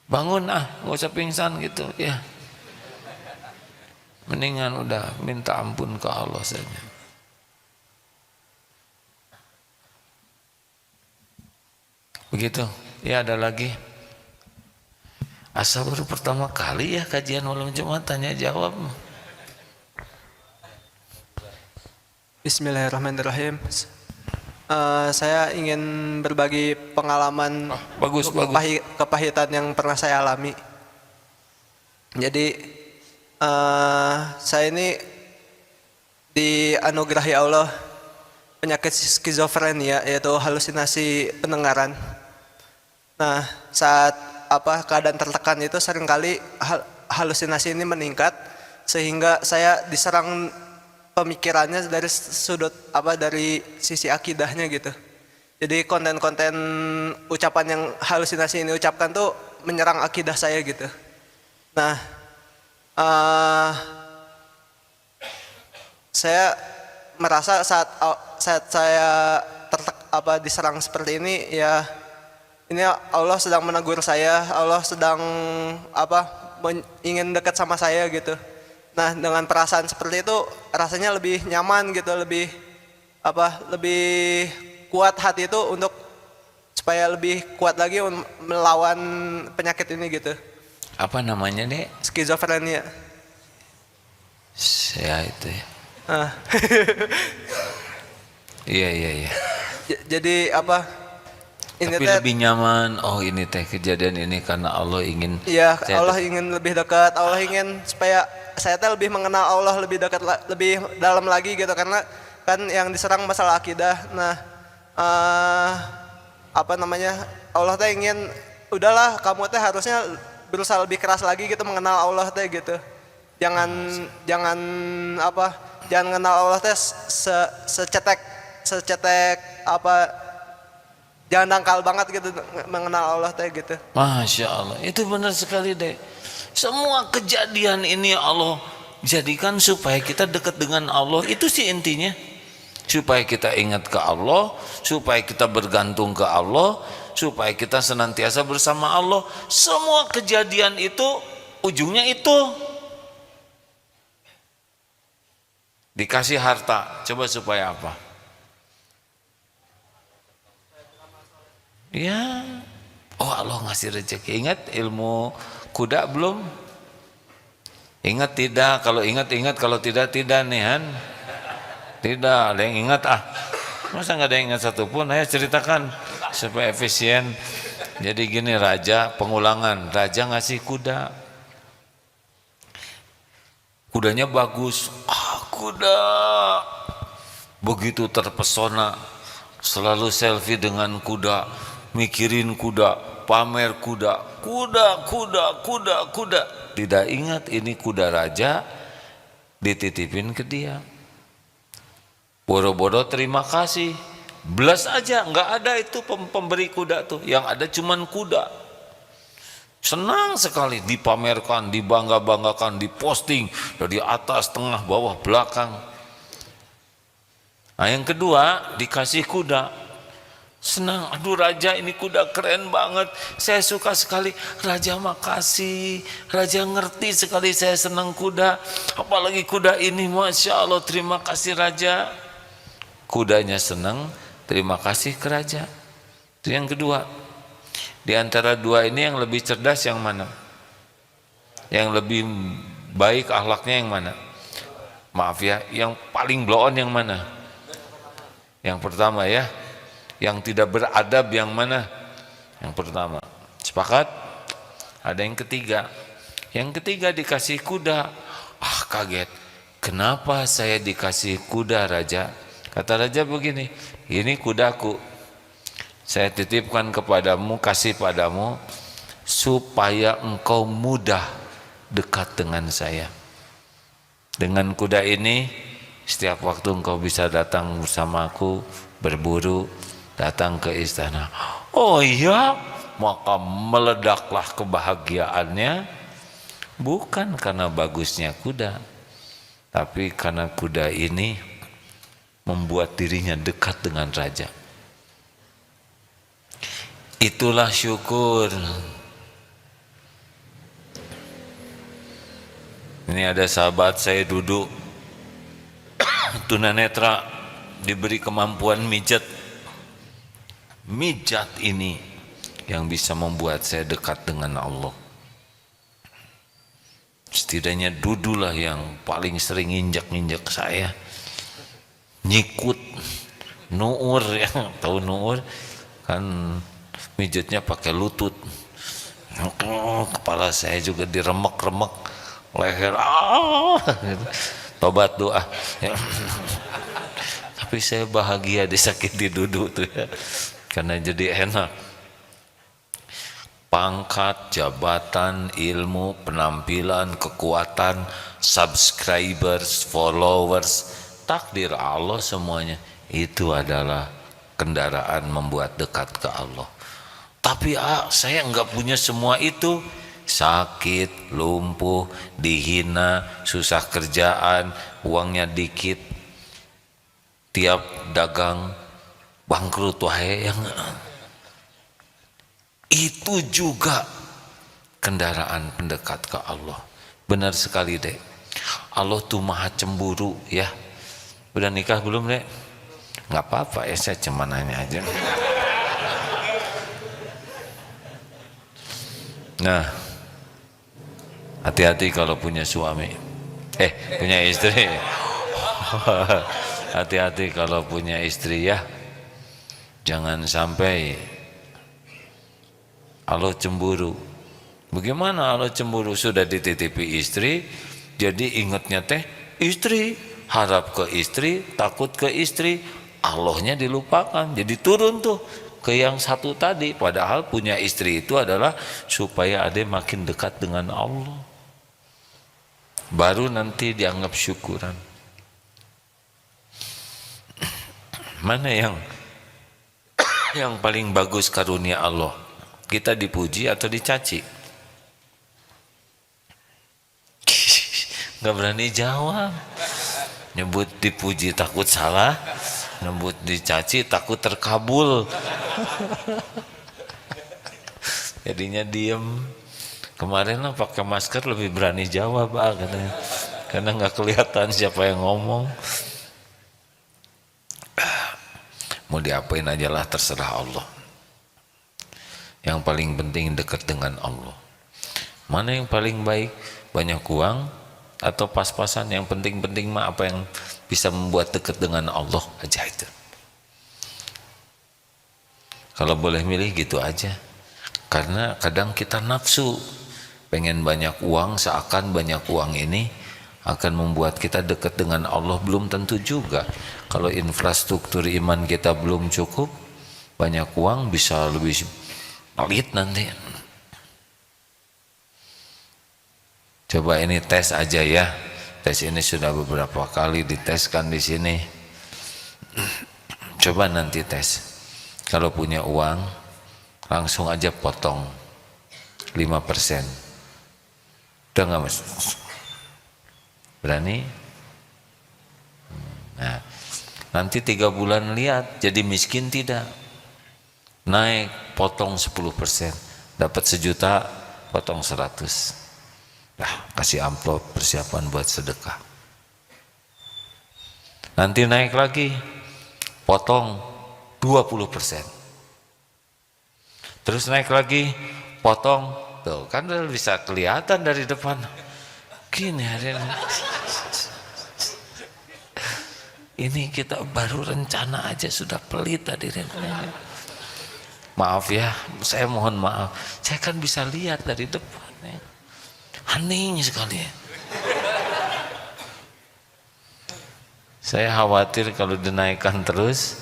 Bangun nggak usah pingsan gitu ya. Mendingan udah minta ampun ke Allah saja. Begitu. Ya, ada lagi. Asal baru pertama kali ya kajian malam Jumat tanya jawab. Bismillahirrahmanirrahim. Saya ingin berbagi pengalaman Bagus. kepahitan yang pernah saya alami. Jadi saya ini dianugerahi Allah penyakit skizofrenia, yaitu halusinasi pendengaran. Nah, saat keadaan tertekan itu seringkali halusinasi ini meningkat sehingga saya diserang pemikirannya dari sudut dari sisi akidahnya gitu. Jadi konten-konten ucapan yang halusinasi ini ucapkan tuh menyerang akidah saya gitu. Nah, saya merasa saat saya diserang seperti ini ya, ini Allah sedang menegur saya, Allah sedang ingin dekat sama saya gitu. Nah, dengan perasaan seperti itu rasanya lebih nyaman gitu, lebih kuat hati itu untuk supaya lebih kuat lagi melawan penyakit ini gitu. Apa namanya, Dek? Skizofrenia. Saya itu ya. Iya. Jadi ini tapi lebih nyaman. Oh, ini teh kejadian ini karena Allah ingin. Iya, Allah ingin lebih dekat. Allah ingin supaya saya lebih mengenal Allah lebih dekat, lebih dalam lagi gitu, karena kan yang diserang masalah akidah. Nah, Allah teh ingin, udahlah kamu teh harusnya berusaha lebih keras lagi gitu mengenal Allah teh gitu. Jangan kenal Allah teh secetek jangan dangkal banget gitu mengenal Allah teh gitu. Masya Allah, itu benar sekali, Dek. Semua kejadian ini Allah jadikan supaya kita dekat dengan Allah. Itu sih intinya, supaya kita ingat ke Allah, supaya kita bergantung ke Allah, supaya kita senantiasa bersama Allah. Semua kejadian itu ujungnya itu. Dikasih harta, coba supaya apa? Ya, Allah ngasih rezeki. Ingat ilmu kuda belum? Ingat tidak? Kalau ingat, kalau tidak nih Han. Tidak, ada yang ingat Masa nggak ada yang ingat satupun? Ayo ceritakan supaya efisien. Jadi gini, raja, pengulangan. Raja ngasih kuda. Kudanya bagus. Kuda. Begitu terpesona, selalu selfie dengan kuda, mikirin kuda, pamer kuda. Tidak ingat ini kuda raja dititipin ke dia. Boro-boro terima kasih, belas aja, nggak ada itu pemberi kuda tuh, yang ada cuman kuda. Senang sekali dipamerkan, dibangga-banggakan, diposting dari atas, tengah, bawah, belakang. Nah, yang kedua dikasih kuda. Senang, aduh raja ini kuda keren banget, saya suka sekali. Raja makasih, raja ngerti sekali saya senang kuda, apalagi kuda ini, Masya Allah, terima kasih raja. Kudanya senang, terima kasih ke raja. Itu yang kedua. Di antara dua ini yang lebih cerdas yang mana? Yang lebih baik akhlaknya yang mana? Maaf ya, yang paling blow on yang mana? Yang pertama ya. Yang tidak beradab yang mana? Yang pertama. Sepakat? Ada yang ketiga. Yang ketiga dikasih kuda. Ah, kaget. Kenapa saya dikasih kuda, Raja? Kata Raja begini, ini kudaku. Saya titipkan kepadamu, kasih padamu, supaya engkau mudah dekat dengan saya. Dengan kuda ini, setiap waktu engkau bisa datang bersamaku, berburu, datang ke istana. Oh iya, maka meledaklah kebahagiaannya, bukan karena bagusnya kuda, tapi karena kuda ini membuat dirinya dekat dengan raja. Itulah syukur. Ini ada sahabat saya duduk tunanetra, diberi kemampuan mijat. Mijat ini yang bisa membuat saya dekat dengan Allah. Setidaknya dudulah yang paling sering injak-injak saya, nyikut, nuur ya, tahu nuur kan, mijatnya pakai lutut. Kepala saya juga diremek-remek, leher tobat doa ya. Tapi saya bahagia disakiti duduk tuh ya, karena jadi enak. Pangkat, jabatan, ilmu, penampilan, kekuatan, subscribers, followers, takdir Allah semuanya itu adalah kendaraan membuat dekat ke Allah. Tapi saya enggak punya semua itu. Sakit, lumpuh, dihina, susah kerjaan, uangnya dikit, tiap dagang bangkrut wae yang itu juga kendaraan pendekat ke Allah. Benar sekali dek, Allah tuh maha cemburu ya. Udah nikah belum dek? Nggak apa-apa ya, saya cuma nanya aja. Nah, hati-hati kalau punya suami, punya istri. Hati-hati kalau punya istri ya, jangan sampai Allah cemburu. Bagaimana Allah cemburu? Sudah dititipi istri, jadi ingatnya teh istri, harap ke istri, takut ke istri, Allahnya dilupakan. Jadi turun tuh ke yang satu tadi. Padahal punya istri itu adalah supaya ade makin dekat dengan Allah. Baru nanti dianggap syukuran. Mana yang paling bagus karunia Allah? Kita dipuji atau dicaci? Gak berani jawab. Nyebut dipuji takut salah, nyebut dicaci takut terkabul. Jadinya diem. Kemarin lah pakai masker lebih berani jawab katanya. Karena nggak kelihatan siapa yang ngomong. Mau diapain aja lah, terserah Allah. Yang paling penting dekat dengan Allah. Mana yang paling baik? Banyak uang atau pas-pasan? Yang penting-penting mah apa yang bisa membuat dekat dengan Allah aja itu. Kalau boleh milih gitu aja. Karena kadang kita nafsu pengen banyak uang, seakan banyak uang ini akan membuat kita dekat dengan Allah. Belum tentu juga. Kalau infrastruktur iman kita belum cukup, banyak uang bisa lebih pelit nanti. Coba ini tes aja ya. Tes ini sudah beberapa kali diteskan di sini. Coba nanti tes. Kalau punya uang, langsung aja potong 5%. Udah nggak mas? Berani? Nah, nanti 3 bulan lihat jadi miskin tidak? Naik, potong 10%, dapat 1 juta, potong 100. Nah, kasih amplop persiapan buat sedekah. Nanti naik lagi, potong 20%. terus naik lagi, potong, tuh kan udah bisa kelihatan dari depan. Gini hari ini kita baru rencana aja sudah pelit hadirin. Maaf ya, saya mohon maaf. Saya kan bisa lihat dari depan ya. Hening sekali ya. Saya khawatir kalau dinaikkan terus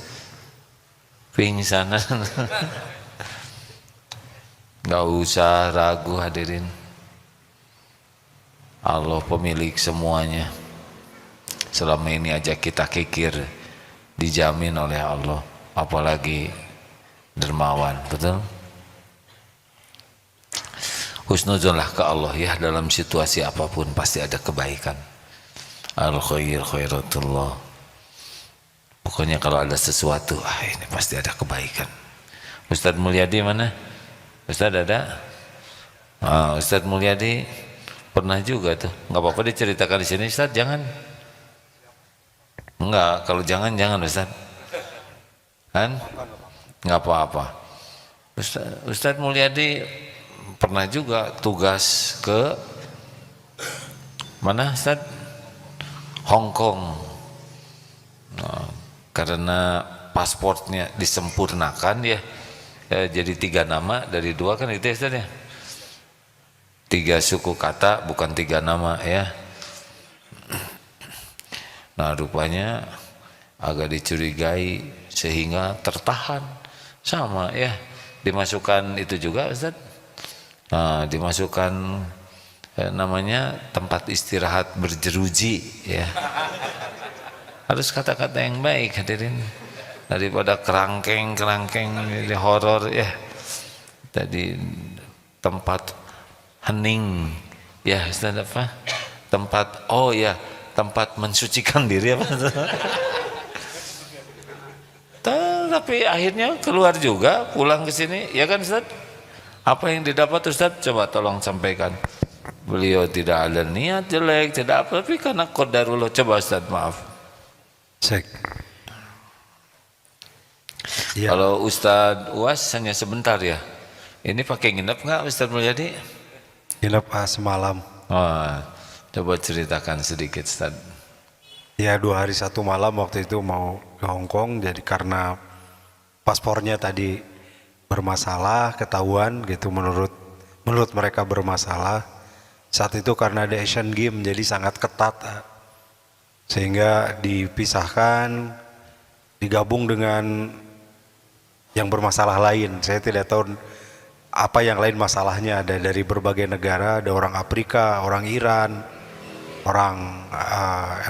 pingsan. Gak usah ragu hadirin. Allah pemilik semuanya. Selama ini aja kita kikir, dijamin oleh Allah, apalagi dermawan, betul? Husnuzonlah ke Allah ya, dalam situasi apapun pasti ada kebaikan. Al khair khairatullah. Pokoknya kalau ada sesuatu, ini pasti ada kebaikan. Ustadz Mulyadi mana? Ustadz ada? Ustadz Mulyadi pernah juga tuh. Nggak apa-apa diceritakan di sini, Ustadz, jangan. Enggak, kalau jangan Ustadz. Kan? Nggak apa-apa. Ustadz Mulyadi pernah juga tugas ke mana Ustadz? Hong Kong. Nah, karena pasportnya disempurnakan ya, jadi 3 nama dari 2 kan itu ya Ustadz ya. 3 suku kata bukan 3 nama ya. Nah rupanya agak dicurigai sehingga tertahan sama ya, dimasukkan itu juga Ustaz. Nah, dimasukkan namanya tempat istirahat berjeruji ya. Harus kata-kata yang baik hadirin, daripada kerangkeng di horor ya. Tadi tempat hening ya Ustaz, apa? Tempat tempat mensucikan diri apa? Tapi akhirnya keluar juga, pulang ke sini, ya kan Ustaz? Apa yang didapat Ustaz? Coba tolong sampaikan. Beliau tidak ada niat jelek, tidak apa, tapi karena qadarullah. Coba Ustaz, maaf. Cek. Ya. Kalau Ustaz UAS hanya sebentar ya. Ini pakai nginep nggak Ustaz Mulyadi? Nginep semalam. Coba ceritakan sedikit Ustaz. Ya 2 hari 1 malam waktu itu mau ke Hong Kong, jadi karena paspornya tadi bermasalah, ketahuan gitu, menurut mereka bermasalah. Saat itu karena ada Asian Games jadi sangat ketat, sehingga dipisahkan, digabung dengan yang bermasalah lain. Saya tidak tahu apa yang lain masalahnya, ada dari berbagai negara, ada orang Afrika, orang Iran, orang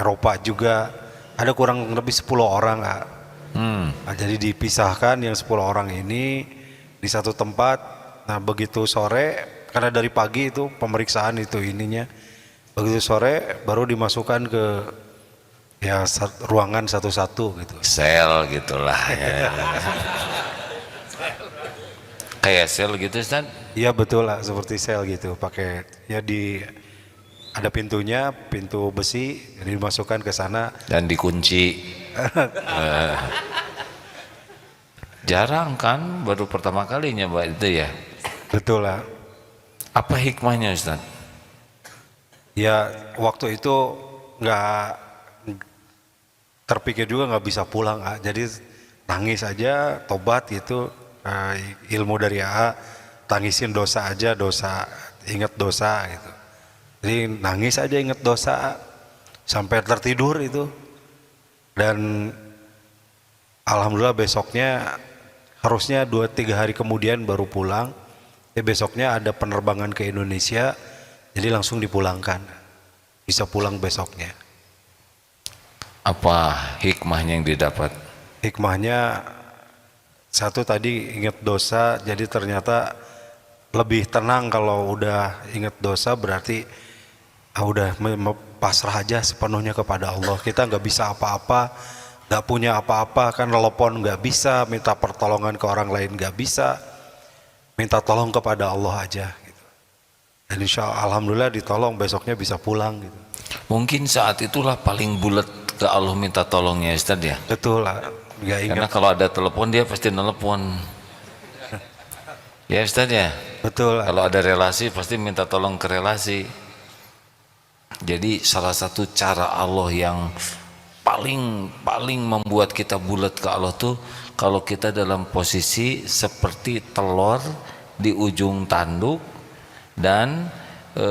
Eropa juga, ada kurang lebih 10 orang. Nah, jadi dipisahkan yang 10 orang ini di satu tempat. Nah begitu sore, karena dari pagi itu pemeriksaan itu ininya, begitu sore baru dimasukkan ke ya ruangan satu-satu gitu. Sel gitulah ya. Kayak sel gitu Ustaz? Iya betul lah, seperti sel gitu, pakai ya ada pintunya, pintu besi, jadi dimasukkan ke sana dan dikunci. Jarang kan, baru pertama kalinya Mbak itu ya. Betul lah. Apa hikmahnya Ustaz? Ya waktu itu nggak terpikir juga nggak bisa pulang, jadi nangis aja, tobat gitu, ilmu dari AA, tangisin dosa aja, ingat dosa gitu. Jadi nangis aja ingat dosa sampai tertidur itu. Dan alhamdulillah besoknya, harusnya 2-3 hari kemudian baru pulang. Besoknya ada penerbangan ke Indonesia, jadi langsung dipulangkan, bisa pulang besoknya. Apa hikmahnya yang didapat? Hikmahnya satu tadi ingat dosa, jadi ternyata lebih tenang kalau udah ingat dosa, berarti udah pasrah aja sepenuhnya kepada Allah. Kita nggak bisa apa-apa, nggak punya apa-apa, kan telepon nggak bisa, minta pertolongan ke orang lain nggak bisa, minta tolong kepada Allah aja gitu. Dan insya Allah alhamdulillah ditolong, besoknya bisa pulang gitu. Mungkin saat itulah paling bulat ke Allah minta tolongnya Ustaz ya. Betul lah, nggak ingat. Karena kalau ada telepon dia pasti nelpon. Ya Ustaz ya. Betul. Kalau ada relasi pasti minta tolong ke relasi. Jadi salah satu cara Allah yang paling membuat kita bulat ke Allah tuh kalau kita dalam posisi seperti telur di ujung tanduk dan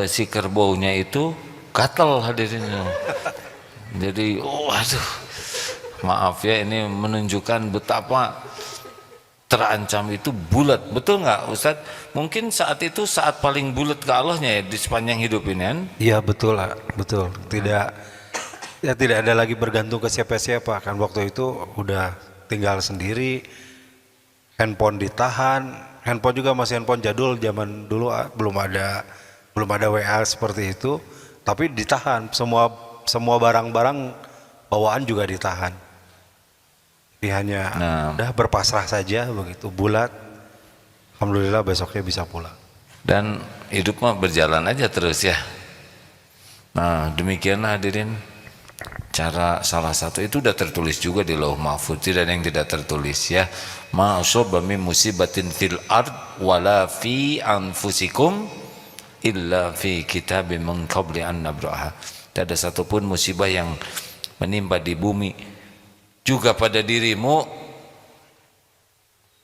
si kerbaunya itu gatel hadirin. Jadi waduh, maaf ya, ini menunjukkan betapa terancam itu bulat, betul nggak Ustadz? Mungkin saat itu saat paling bulat ke Allahnya ya di sepanjang hidup ini kan? Iya betul lah, betul. Tidak ada lagi bergantung ke siapa-siapa kan, waktu itu udah tinggal sendiri, handphone ditahan, handphone juga masih handphone jadul zaman dulu, belum ada WA seperti itu, tapi ditahan semua barang-barang bawaan juga ditahan. Jadi hanya udah berpasrah saja begitu, bulat. Alhamdulillah besoknya bisa pulang. Dan hidup mah berjalan aja terus ya. Nah demikianlah hadirin, cara salah satu itu udah tertulis juga di Lauh Mahfuz, tidak ada yang tidak tertulis ya. Ma asaba min musibatin fil ard wala fi anfusikum illa fi kitabim min qabli an nabraha. Tidak ada satupun musibah yang menimpa di bumi juga pada dirimu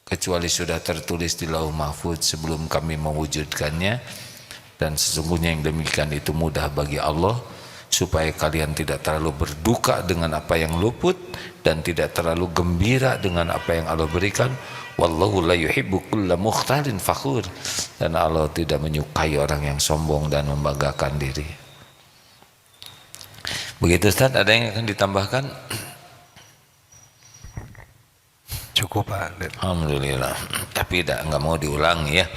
kecuali sudah tertulis di Lauh Mahfuz sebelum kami mewujudkannya. Dan sesungguhnya yang demikian itu mudah bagi Allah, supaya kalian tidak terlalu berduka dengan apa yang luput dan tidak terlalu gembira dengan apa yang Allah berikan. Wallahu la yuhibbu kulla mukhtalin fakhur. Dan Allah tidak menyukai orang yang sombong dan membanggakan diri. Begitu Ustaz, ada yang akan ditambahkan? Cukup Pak. Alhamdulillah. Tapi nggak mau diulangi ya.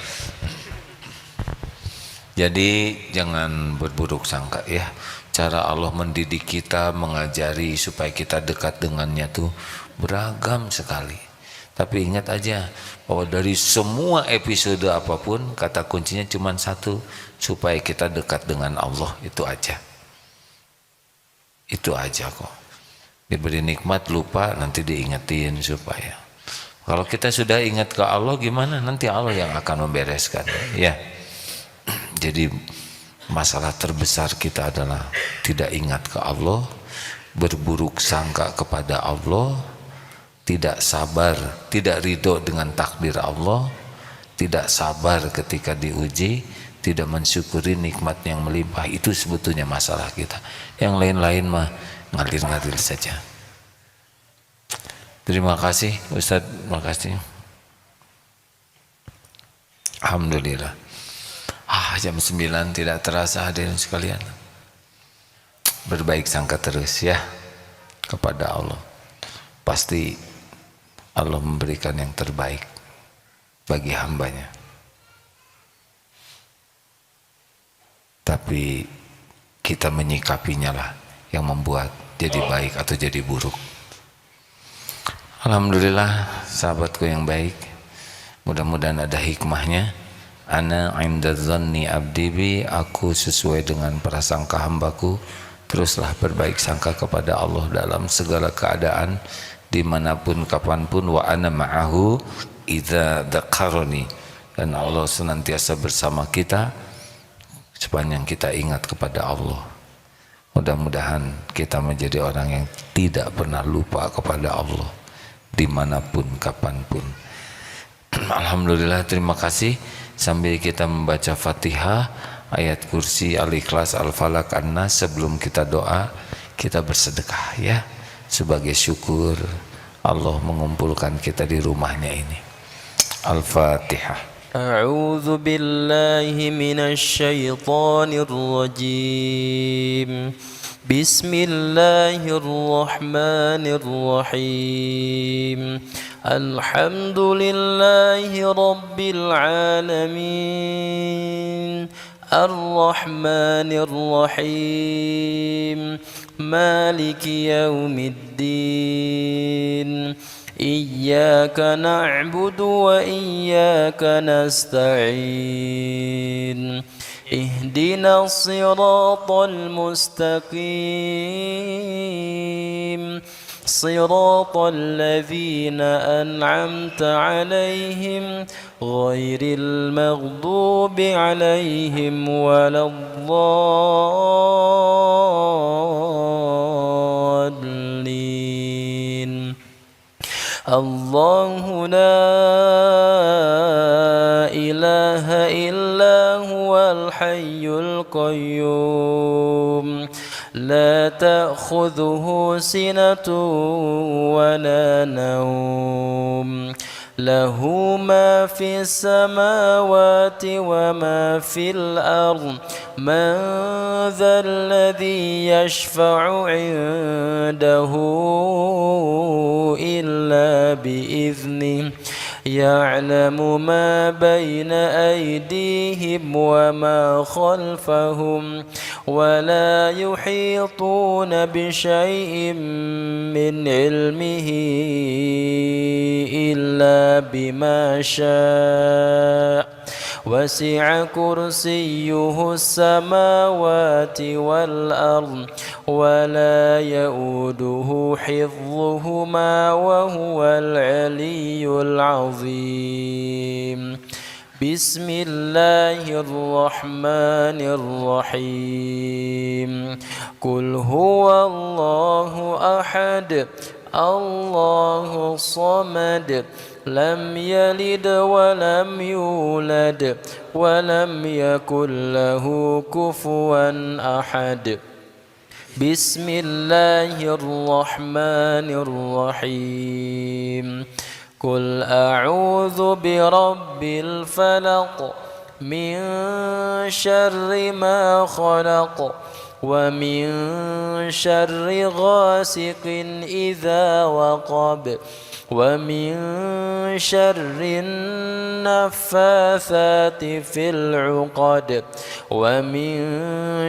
Jadi jangan berburuk sangka ya. Cara Allah mendidik kita, mengajari supaya kita dekat dengannya tuh beragam sekali. Tapi ingat aja bahwa dari semua episode apapun, kata kuncinya cuma satu, supaya kita dekat dengan Allah, itu aja. Itu aja kok. Diberi nikmat lupa, nanti diingetin supaya. Kalau kita sudah ingat ke Allah gimana? Nanti Allah yang akan membereskan ya. Jadi masalah terbesar kita adalah tidak ingat ke Allah, berburuk sangka kepada Allah, tidak sabar, tidak ridho dengan takdir Allah, tidak sabar ketika diuji, tidak mensyukuri nikmat yang melimpah. Itu sebetulnya masalah kita. Yang lain-lain mah ngalir-ngalir saja. Terima kasih Ustadz, terima kasih. Alhamdulillah. Jam 9 tidak terasa hadirin sekalian. Berbaik sangka terus ya kepada Allah. Pasti Allah memberikan yang terbaik bagi hambanya. Tapi kita menyikapinya lah yang membuat jadi baik atau jadi buruk. Alhamdulillah sahabatku yang baik, mudah-mudahan ada hikmahnya. Ana inda dhanni abdi bi, aku sesuai dengan prasangka hambaku. Teruslah berbaik sangka kepada Allah dalam segala keadaan, dimanapun kapanpun. Wa ana ma'ahu idza dzakarani, dan Allah senantiasa bersama kita sepanjang kita ingat kepada Allah. Mudah-mudahan kita menjadi orang yang tidak pernah lupa kepada Allah dimanapun kapanpun. Alhamdulillah, terima kasih. Sambil kita membaca Fatihah, ayat kursi, Al-Ikhlas, Al-Falaq, An-Nas, sebelum kita doa, kita bersedekah ya, sebagai syukur Allah mengumpulkan kita di rumahnya ini. Al-Fatihah. أعوذ بالله من الشيطان الرجيم بسم الله الرحمن الرحيم الحمد لله رب العالمين الرحمن الرحيم مالك يوم الدين إياك نعبد وإياك نستعين اهدنا الصراط المستقيم صراط الذين أنعمت عليهم غير المغضوب عليهم ولا الضالين. الله لا إله إلا هو الحي القيوم لا تأخذه سنة ولا نوم له ما في السماوات وما في الأرض من ذا الذي يشفع عنده إلا بإذنه يعلم ما بين أيديهم وما خلفهم ولا يحيطون بشيء من علمه إلا بما شاء وسع كرسيه السماوات والأرض ولا يؤوده حفظهما وهو العلي العظيم. بسم الله الرحمن الرحيم. قل هو الله أحد الله الصمد لم يلد ولم يولد ولم يكن له كفوا أحد. بسم الله الرحمن الرحيم. قل أعوذ برب الفلق من شر ما خلق ومن شر غاسق إذا وقب ومن شر النفاثات في العقد ومن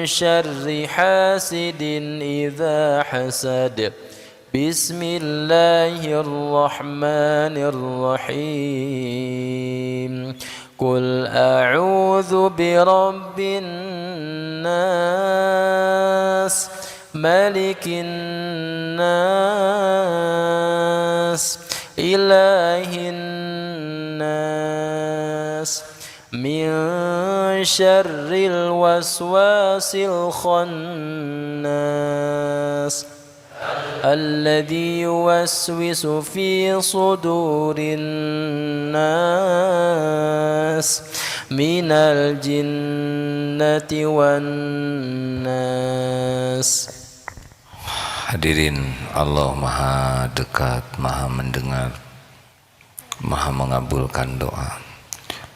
شر حاسد إذا حسد. بسم الله الرحمن الرحيم. قل أعوذ برب الناس ملك الناس إله الناس من شر الوسواس الخناس الذي يوسوس في صدور الناس من الجنة والناس. Hadirin, Allah maha dekat, maha mendengar, maha mengabulkan doa.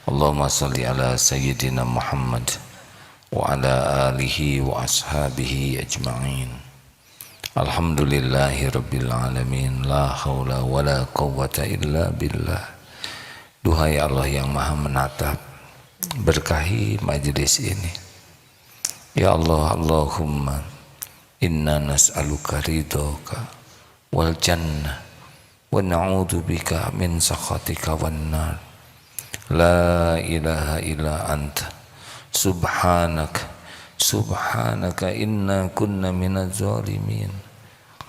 Allahumma salli ala Sayyidina Muhammad wa ala alihi wa ashabihi ajma'in. Alhamdulillahi rabbil alamin. La hawla wa la quwwata illa billah. Duhai Allah yang maha menatap, berkahi majlis ini. Ya Allah, Allahumma inna nas'aluka ridhoka wal jannah wa na'udzu bika min sakhatika wan nar. La ilaha illa anta subhanaka inna kunna minaz zalimin.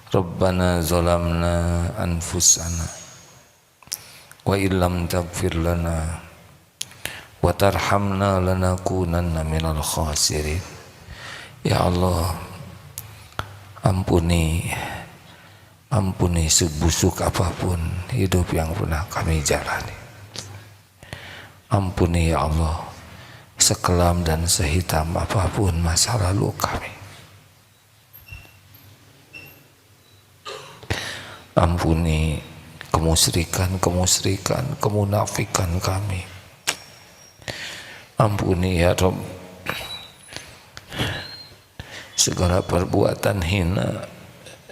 Rabbana zalamna anfusana wa illam taghfir lana wa tarhamna lanakunanna minal khasirin. Ya Allah, ampuni sebusuk apapun hidup yang pernah kami jalani. Ampuni ya Allah sekelam dan sehitam apapun masa lalu kami. Ampuni kemusyrikan, kemunafikan kami. Ampuni ya Rabb segala perbuatan hina,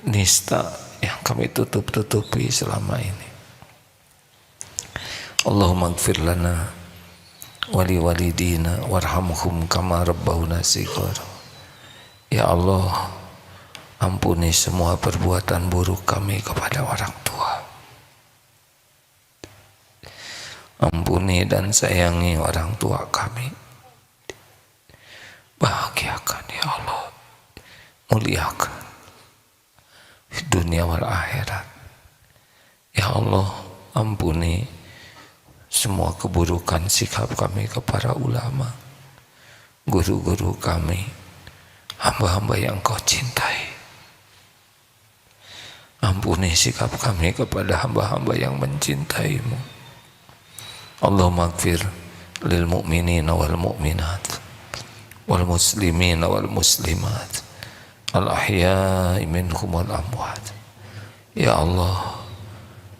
nista yang kami tutup-tutupi selama ini. Allahumma ighfir lana wali walidina warhamhum kama rabbawna shighara. Ya Allah, ampuni semua perbuatan buruk kami kepada orang tua. Ampuni dan sayangi orang tua kami. Bahagiakan ya Allah, muliakan, dunia wal akhirat. Ya Allah, ampuni semua keburukan sikap kami kepada ulama, guru-guru kami, hamba-hamba yang Kau cintai. Ampuni sikap kami kepada hamba-hamba yang mencintai-Mu. Allahumma ighfir lil mu'minina wal mu'minat wal muslimina wal muslimat al ahya'i minhum wal amwat. Ya Allah,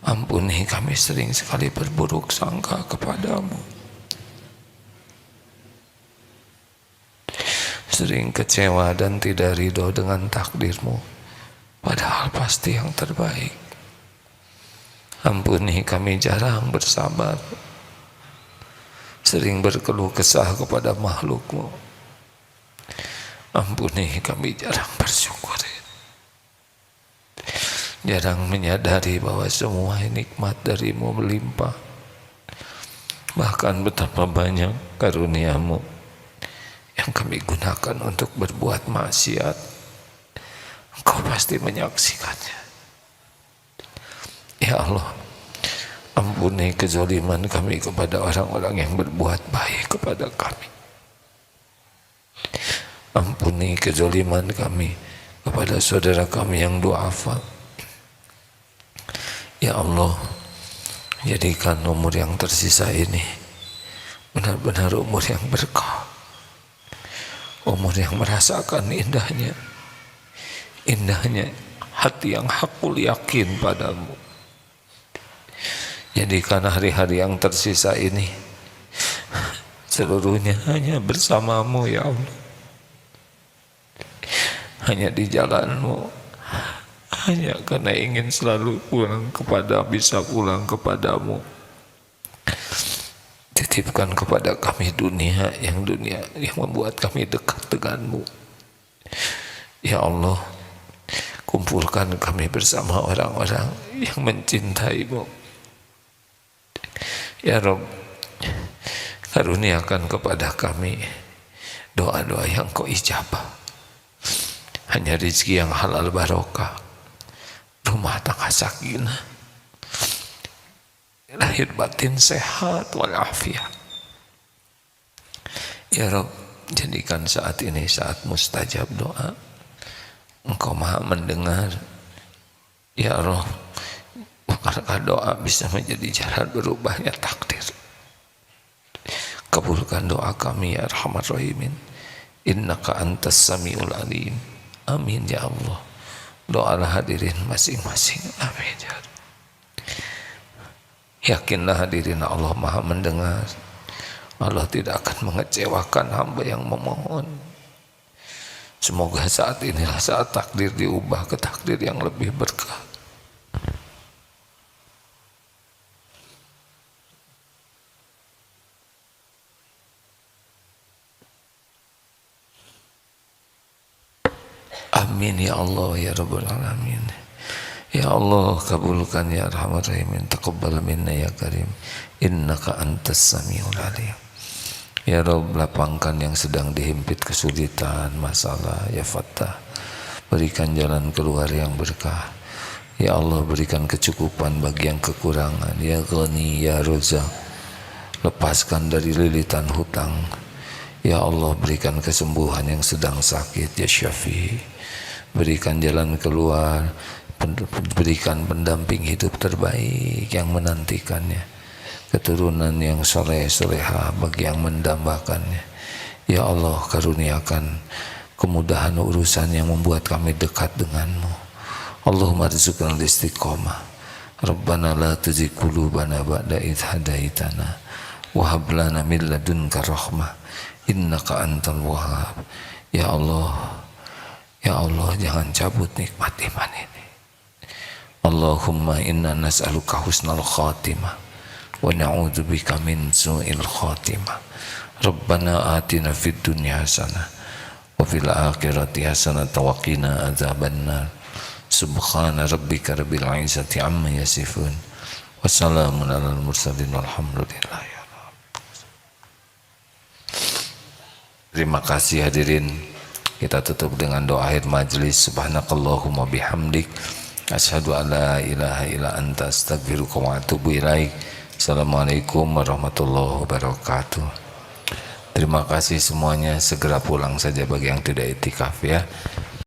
ampuni kami sering sekali berburuk sangka kepadamu, sering kecewa dan tidak ridho dengan takdirmu, padahal pasti yang terbaik. Ampuni kami jarang bersabar, sering berkeluh kesah kepada makhlukmu. Ampuni kami jarang bersyukur, jarang menyadari bahwa semua nikmat darimu melimpah. Bahkan betapa banyak karuniamu yang kami gunakan untuk berbuat maksiat, Engkau pasti menyaksikannya. Ya Allah, ampuni kezaliman kami kepada orang-orang yang berbuat baik kepada kami. Ampuni kezaliman kami kepada saudara kami yang du'afa. Ya Allah, jadikan umur yang tersisa ini benar-benar umur yang berkah, umur yang merasakan indahnya hati yang hakul yakin padamu. Jadikan hari-hari yang tersisa ini seluruhnya hanya bersamamu ya Allah, hanya di jalanmu, hanya karena ingin selalu bisa pulang kepadamu. Titipkan kepada kami dunia yang membuat kami dekat denganmu. Ya Allah, kumpulkan kami bersama orang-orang yang mencintaimu. Ya Rabb, karuniakan kepada kami doa-doa yang Kau ijabah, hanya rezeki yang halal barokah, rumah tangga sakinah, lahir batin sehat walafiat. Ya Rabb, jadikan saat ini saat mustajab doa. Engkau maha mendengar. Ya Rabb, bukankah doa bisa menjadi jalan berubahnya takdir? Kabulkan doa kami ya Arhamar Rahimin. Innaka antas samiul alim. Amin ya Allah. Doalah hadirin masing-masing. Amin ya Allah. Yakinlah hadirin, Allah maha mendengar. Allah tidak akan mengecewakan hamba yang memohon. Semoga saat inilah saat takdir diubah ke takdir yang lebih berkah. Amin ya Allah ya Rabbal Alamin. Ya Allah, kabulkan ya Arhamar Rahimin. Taqabbal minna ya Karim. Innaka antas samiul alim. Ya Rabb, lapangkan yang sedang dihimpit kesulitan, masalah, ya Fattah. Berikan jalan keluar yang berkah. Ya Allah, berikan kecukupan bagi yang kekurangan. Ya Ghani, ya Razak, lepaskan dari lilitan hutang. Ya Allah, berikan kesembuhan yang sedang sakit. Ya Syafi'i, berikan jalan keluar, berikan pendamping hidup terbaik yang menantikannya, keturunan yang soleh soleha bagi yang mendambakannya. Ya Allah, karuniakan kemudahan urusan yang membuat kami dekat denganmu. Allahumma rizqna istiqomah. Rabbana la tuzigh qulubana ba'da idh hadaitana wa hab lana min ladunka rahmah innaka antal wahhab. Ya Allah, ya Allah, jangan cabut nikmat iman ini. Allahumma inna nas'aluka husnal khatimah wa na'udzubika min su'il khatimah. Rabbana atina fid dunya hasanah wa fil akhirati hasanah wa qina adzabannar. Subhana rabbika rabbil izzati amma yasifun wa salamun alal mursalin walhamdulillahi rabbil alamin. Terima kasih hadirin. Kita tutup dengan doa akhir majlis. Subhanakallahumma bihamdik Asyhadu an la ilaha illa anta astaghfiruka wa atubu ilaik. Assalamualaikum warahmatullahi wabarakatuh. Terima kasih semuanya, segera pulang saja bagi yang tidak itikaf ya.